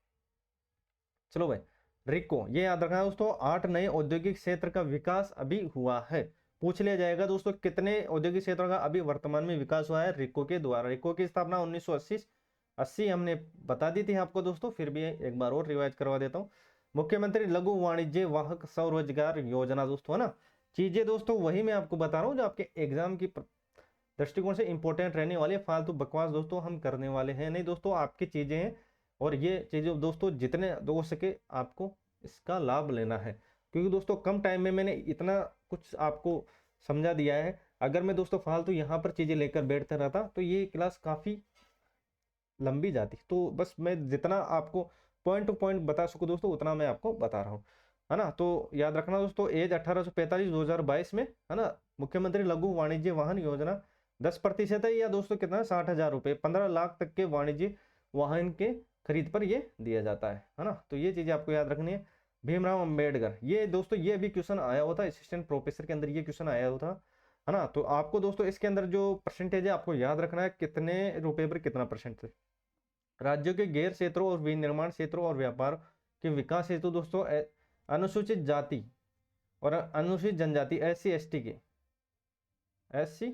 चलो भाई, रिको, ये याद रखना है दोस्तों, 8 नए औद्योगिक क्षेत्र का विकास अभी हुआ है। पूछ लिया जाएगा दोस्तों कितने औद्योगिक क्षेत्रों का अभी वर्तमान में विकास हुआ है रिको के द्वारा। रिको की स्थापना 1980 हमने बता दी थी आपको दोस्तों, फिर भी एक बार और रिवाइज करवा देता हूँ। मुख्यमंत्री लघु वाणिज्य वाहक स्वरोजगार योजना दोस्तों, है ना। चीजें दोस्तों वही मैं आपको बता रहा हूँ जो आपके एग्जाम की दृष्टिकोण से इंपॉर्टेंट रहने वाली है। फालतू बकवास दोस्तों हम करने वाले हैं नहीं दोस्तों, आपकी चीजें हैं और ये चीजें दोस्तों जितने हो सके आपको इसका लाभ लेना है, क्योंकि दोस्तों कम टाइम में मैंने इतना कुछ आपको समझा दिया है। अगर मैं दोस्तों फालतू यहाँ पर चीजें लेकर बैठता रहता तो ये क्लास काफी लंबी जाती। तो बस मैं जितना आपको पॉइंट टू पॉइंट बता सकूं दोस्तों उतना मैं आपको बता रहा हूँ, है ना। तो याद रखना दोस्तों, एज 1845-2022 में, है ना, मुख्यमंत्री लघु वाणिज्य वाहन योजना 10% है, या दोस्तों कितना, 60,000 रुपये, 15 लाख तक के वाणिज्य वाहन के खरीद पर ये दिया जाता है ना। तो ये चीजें आपको याद रखनी है। भीमराव अंबेडकर, ये दोस्तों ये भी क्वेश्चन आया हुआ था असिस्टेंट प्रोफेसर के अंदर, ये क्वेश्चन आया हुआ था, है ना। तो आपको दोस्तों इसके अंदर जो परसेंटेज है आपको याद रखना है, कितने रुपए पर कितना परसेंट। राज्यों के गैर क्षेत्रों और विनिर्माण क्षेत्रों और व्यापार के विकास हेतु दोस्तों अनुसूचित जाति और अनुसूचित जनजाति SC ST के SC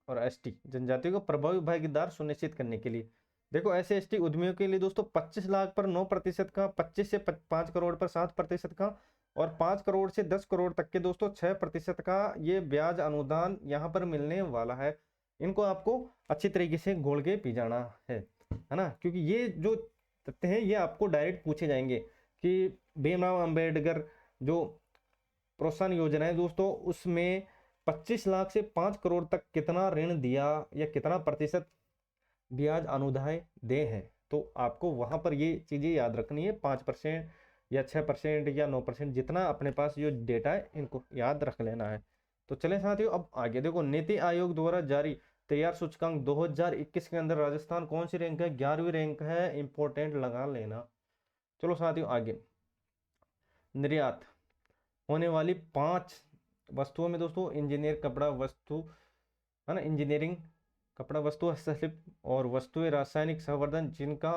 और ST जनजातियों को प्रभावी भागीदार सुनिश्चित करने के लिए देखो SC ST उद्यमियों के लिए दोस्तों 25 लाख पर 9% का, 25 से 5 करोड़ पर 7% का और 5 करोड़ से 10 करोड़ तक के दोस्तों 6% का ये ब्याज अनुदान यहाँ पर मिलने वाला है। इनको आपको अच्छी तरीके से घोल के पी जाना है ना, क्योंकि ये जो तथ्य हैं ये आपको डायरेक्ट पूछे जाएंगे कि भीमराव अंबेडकर जो प्रोत्साहन योजना है दोस्तों उसमें 25 लाख से 5 करोड़ तक कितना ऋण दिया या कितना प्रतिशत ब्याज अनुदान दे हैं। तो आपको वहां पर ये चीजें याद रखनी है, 5% या 6% या 9%, जितना अपने पास जो डेटा है इनको याद रख लेना है। तो चले साथियों अब आगे देखो, नीति आयोग द्वारा जारी तैयार सूचकांक 2021 के अंदर राजस्थान कौन सी रैंक है? 11वीं रैंक है, इंपॉर्टेंट लगा लेना। चलो साथियों आगे, निर्यात होने वाली 5 वस्तुओं में दोस्तों इंजीनियर कपड़ा वस्तु, है ना, इंजीनियरिंग कपड़ा वस्तु, हस्तशिल्प और वस्तुएं रासायनिक संवर्धन, जिनका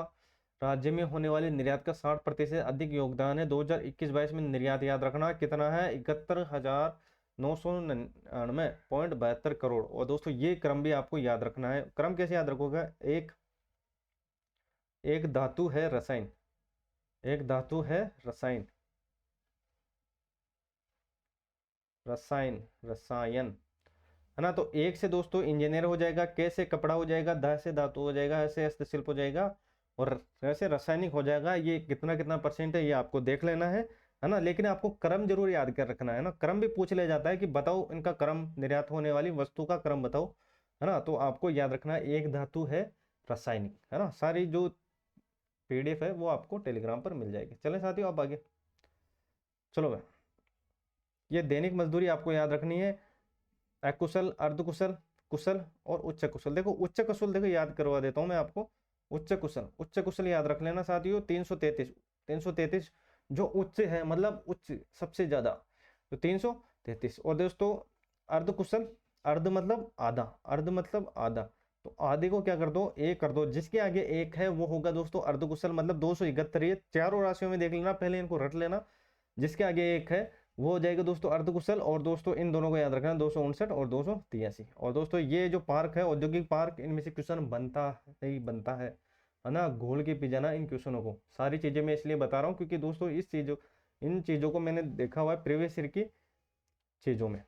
राज्य में होने वाले निर्यात का 60% अधिक योगदान है। 2021-22 में निर्यात याद रखना कितना है? 71,999.72 करोड़। और दोस्तों ये क्रम भी आपको याद रखना है। क्रम कैसे याद रखोगे? एक धातु है रसायन, एक धातु है रसायन, रसायन रसायन, है ना। तो एक से दोस्तों इंजीनियर हो जाएगा, के से कपड़ा हो जाएगा, धा से धातु हो जाएगा, ऐसे हस्तशिल्प हो जाएगा और ऐसे रासायनिक हो जाएगा। ये कितना कितना परसेंट है ये आपको देख लेना है ना। लेकिन आपको क्रम जरूर याद कर रखना है ना, क्रम भी पूछ लिया जाता है कि बताओ इनका क्रम, निर्यात होने वाली वस्तु का क्रम बताओ, है ना। तो आपको याद रखना है एक धातु है रासायनिक, है ना। सारी जो PDF है वो आपको टेलीग्राम पर मिल जाएगी। चले साथियों अब आगे चलो भाई, ये दैनिक मजदूरी आपको याद रखनी है, अकुशल, अर्धकुशल, कुशल और उच्च कुशल। देखो उच्च कुशल देखो याद करवा देता हूं मैं आपको। उच्च कुशल याद रख लेना साथियों, 333 जो उच्च है, मतलब उच्च सबसे ज्यादा, तो 333। और दोस्तों अर्धकुशल, अर्ध मतलब आधा, अर्ध मतलब आधा, तो आधे को क्या कर दो? एक कर दो, जिसके आगे एक है वो होगा दोस्तों अर्धकुशल, मतलब 271। ये चारों राशियों में देख लेना, पहले इनको रट लेना, जिसके आगे एक है वो हो जाएगा दोस्तों अर्धकुशल। और दोस्तों इन दोनों को याद रखना, 259 और 283। और दोस्तों ये जो पार्क है औद्योगिक पार्क, इनमें से क्वेश्चन बनता नहीं बनता है ना, घोल के पी जाना इन क्वेश्चनों को। सारी चीजें मैं इसलिए बता रहा हूँ क्योंकि दोस्तों इन चीजों को मैंने देखा हुआ है प्रीवियस ईयर की चीजों में।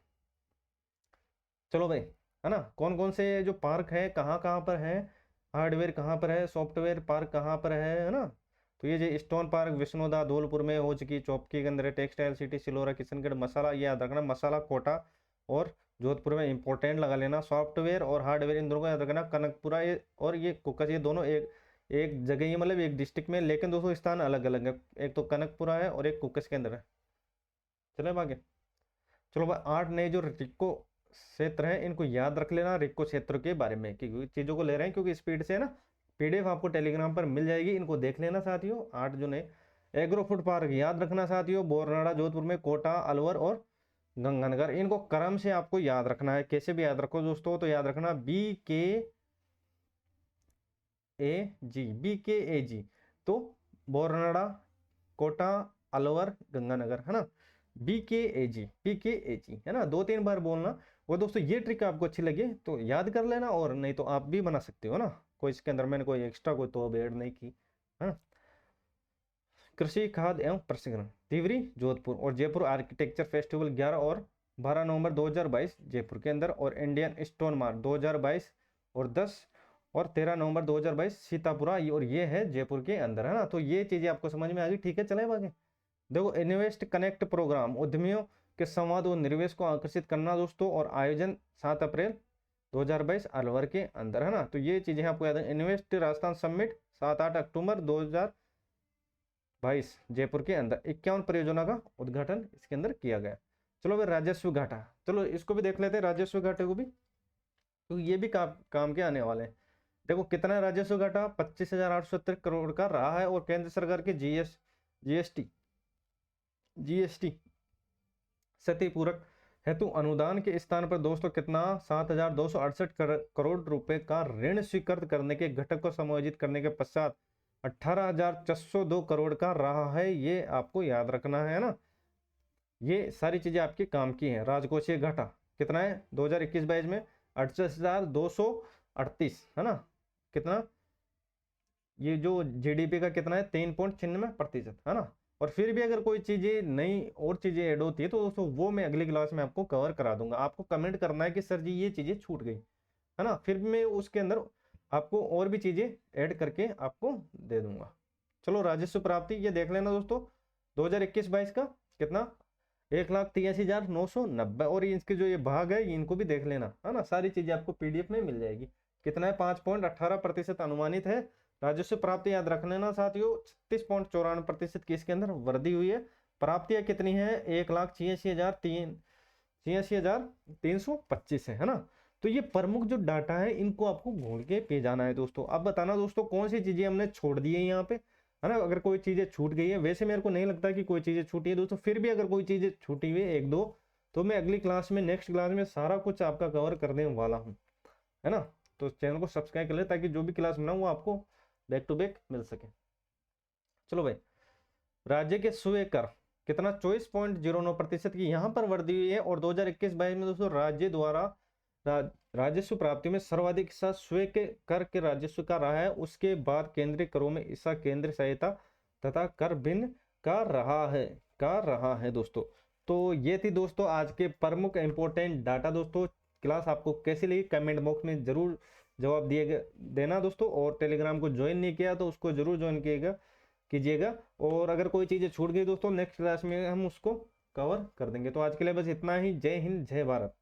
चलो भाई, है ना, कौन कौन से जो पार्क है कहाँ कहाँ पर है, हार्डवेयर कहाँ पर है, सॉफ्टवेयर पार्क कहाँ पर है ना, तो ये जो स्टोन पार्क विष्णुदा धौलपुर में हो चुकी, चौपकी के अंदर टेक्सटाइल सिटी सिलोरा किशनगढ़, मसाला ये याद रखना, मसाला कोटा और जोधपुर में इंपॉर्टेंट लगा लेना, सॉफ्टवेयर और हार्डवेयर इन दोनों को याद रखना, कनकपुरा ये और ये कुकस ये दोनों एक जगह ही मतलब एक डिस्ट्रिक्ट में, लेकिन दोस्तों स्थान अलग अलग है, एक तो कनकपुरा है और एक कुकस के अंदर है। चले आगे। चलो भाई 8 नए जो रिक्को क्षेत्र हैं इनको याद रख लेना रिक्को क्षेत्र के बारे में, क्योंकि चीजों को ले रहे हैं क्योंकि स्पीड से है ना, पीडीएफ आपको टेलीग्राम पर मिल जाएगी, इनको देख लेना साथियों। 8 जो नए एग्रो फूड पार्क याद रखना साथियों, बोरनाड़ा जोधपुर में, कोटा अलवर और गंगानगर, इनको क्रम से आपको याद रखना है। कैसे भी याद रखो दोस्तों, तो याद रखना BKAG, तो बोरनाड़ा, कोटा, अलवर, गंगानगर, है ना, BKAG है ना, 2-3 बार बोलना। वो दोस्तों ये ट्रिक आपको अच्छी लगे तो याद कर लेना, और नहीं तो आप भी बना सकते हो ना, कोई इसके अंदर मैंने कोई एक्स्ट्रा कोई तो ऐड नहीं की, है ना। कृषि खाद्य एवं प्रशिक्षण तिवरी जोधपुर और जयपुर आर्किटेक्चर फेस्टिवल 11 और 12 नवंबर 2022 जयपुर के अंदर, और इंडियन स्टोन मार्क 2022 और 10 और 13 नवंबर 2022 सीतापुरा, और ये है जयपुर के अंदर, है ना। तो ये चीजें आपको समझ में आ गई, ठीक है। चले आगे। देखो इन्वेस्ट कनेक्ट प्रोग्राम उद्यमियों के संवाद और निवेश को आकर्षित करना दोस्तों, और आयोजन 7 अप्रैल 2022 अलवर के अंदर, है ना। तो ये चीजें आपको याद है। इन्वेस्ट राजस्थान समिट 7-8 अक्टूबर 2022 जयपुर के अंदर 51 परियोजना का उद्घाटन इसके अंदर किया गया। चलो भाई राजस्व घाटा, चलो इसको भी देख लेते हैं, राजस्व घाटे को भी, तो ये भी काम के आने वाले हैं। देखो कितना राजस्व घाटा 25,870 करोड़ का रहा है, और केंद्र सरकार के जीएसटी क्षतिपूरक हेतु अनुदान के स्थान पर दोस्तों कितना 7,268 करोड़ रुपए का ऋण स्वीकृत करने के घटक को समायोजित करने के पश्चात 18,402 करोड़ का रहा है, ये आपको याद रखना है ना। ये सारी चीजें आपके काम की हैं। राजकोषीय घाटा कितना है 2021-22 में 68,238, है ना, कितना, ये जो जीडीपी का कितना है 3.96%, है ना। और फिर भी अगर कोई चीजें नई और चीजें ऐड होती है तो दोस्तों वो मैं अगली क्लास में आपको कवर करा दूंगा। आपको कमेंट करना है कि सर जी ये चीजें छूट गई, है ना, फिर भी मैं उसके अंदर आपको और भी चीजें ऐड करके आपको दे दूंगा। चलो राजस्व प्राप्ति ये देख लेना दोस्तों, 2021-22 का कितना 1,83,990, और इसके जो ये भाग है इनको भी देख लेना, है ना। सारी चीजें आपको पीडीएफ में मिल जाएगी। कितना है 5.18% अनुमानित है राजस्व प्राप्ति, याद रख लेना साथियों। 36.94% की इसके अंदर वृद्धि हुई है। प्राप्तियां कितनी है 1,86,325 है ना। तो ये प्रमुख जो डाटा है इनको आपको घोल के पे जाना है दोस्तों। अब बताना दोस्तों कौन सी चीजें हमने छोड़ दी है यहाँ पे, है ना। अगर कोई चीजें छूट गई है, वैसे मेरे को नहीं लगता कि कोई चीजें छूटी है दोस्तों, फिर भी अगर कोई चीजें छूटी हुई है 1-2 तो मैं अगली क्लास में नेक्स्ट क्लास में सारा कुछ आपका कवर करने वाला हूँ, है ना। तो चैनल को सब्सक्राइब कर ले ताकि जो भी क्लास बनाऊँ वो आपको बैक टू बैक मिल सके। चलो भाई राज्य के स्वयं कर कितना 24.09% की यहाँ पर वृद्धि हुई है, और 2021-22 में दोस्तों राज्य द्वारा राजस्व प्राप्ति में सर्वाधिक हिस्सा स्वयं के कर के राजस्व का रहा है। उसके बाद केंद्रीय करों में हिस्सा केंद्रीय सहायता तथा कर भिन्न का रहा है दोस्तों। तो ये थी दोस्तों आज के प्रमुख इंपोर्टेंट डाटा दोस्तों। क्लास आपको कैसी लगी कमेंट बॉक्स में जरूर जवाब देना दोस्तों, और टेलीग्राम को ज्वाइन नहीं किया तो उसको जरूर ज्वाइन कीजिएगा। और अगर कोई चीजें छूट गई दोस्तों नेक्स्ट क्लास में हम उसको कवर कर देंगे। तो आज के लिए बस इतना ही। जय हिंद, जय भारत।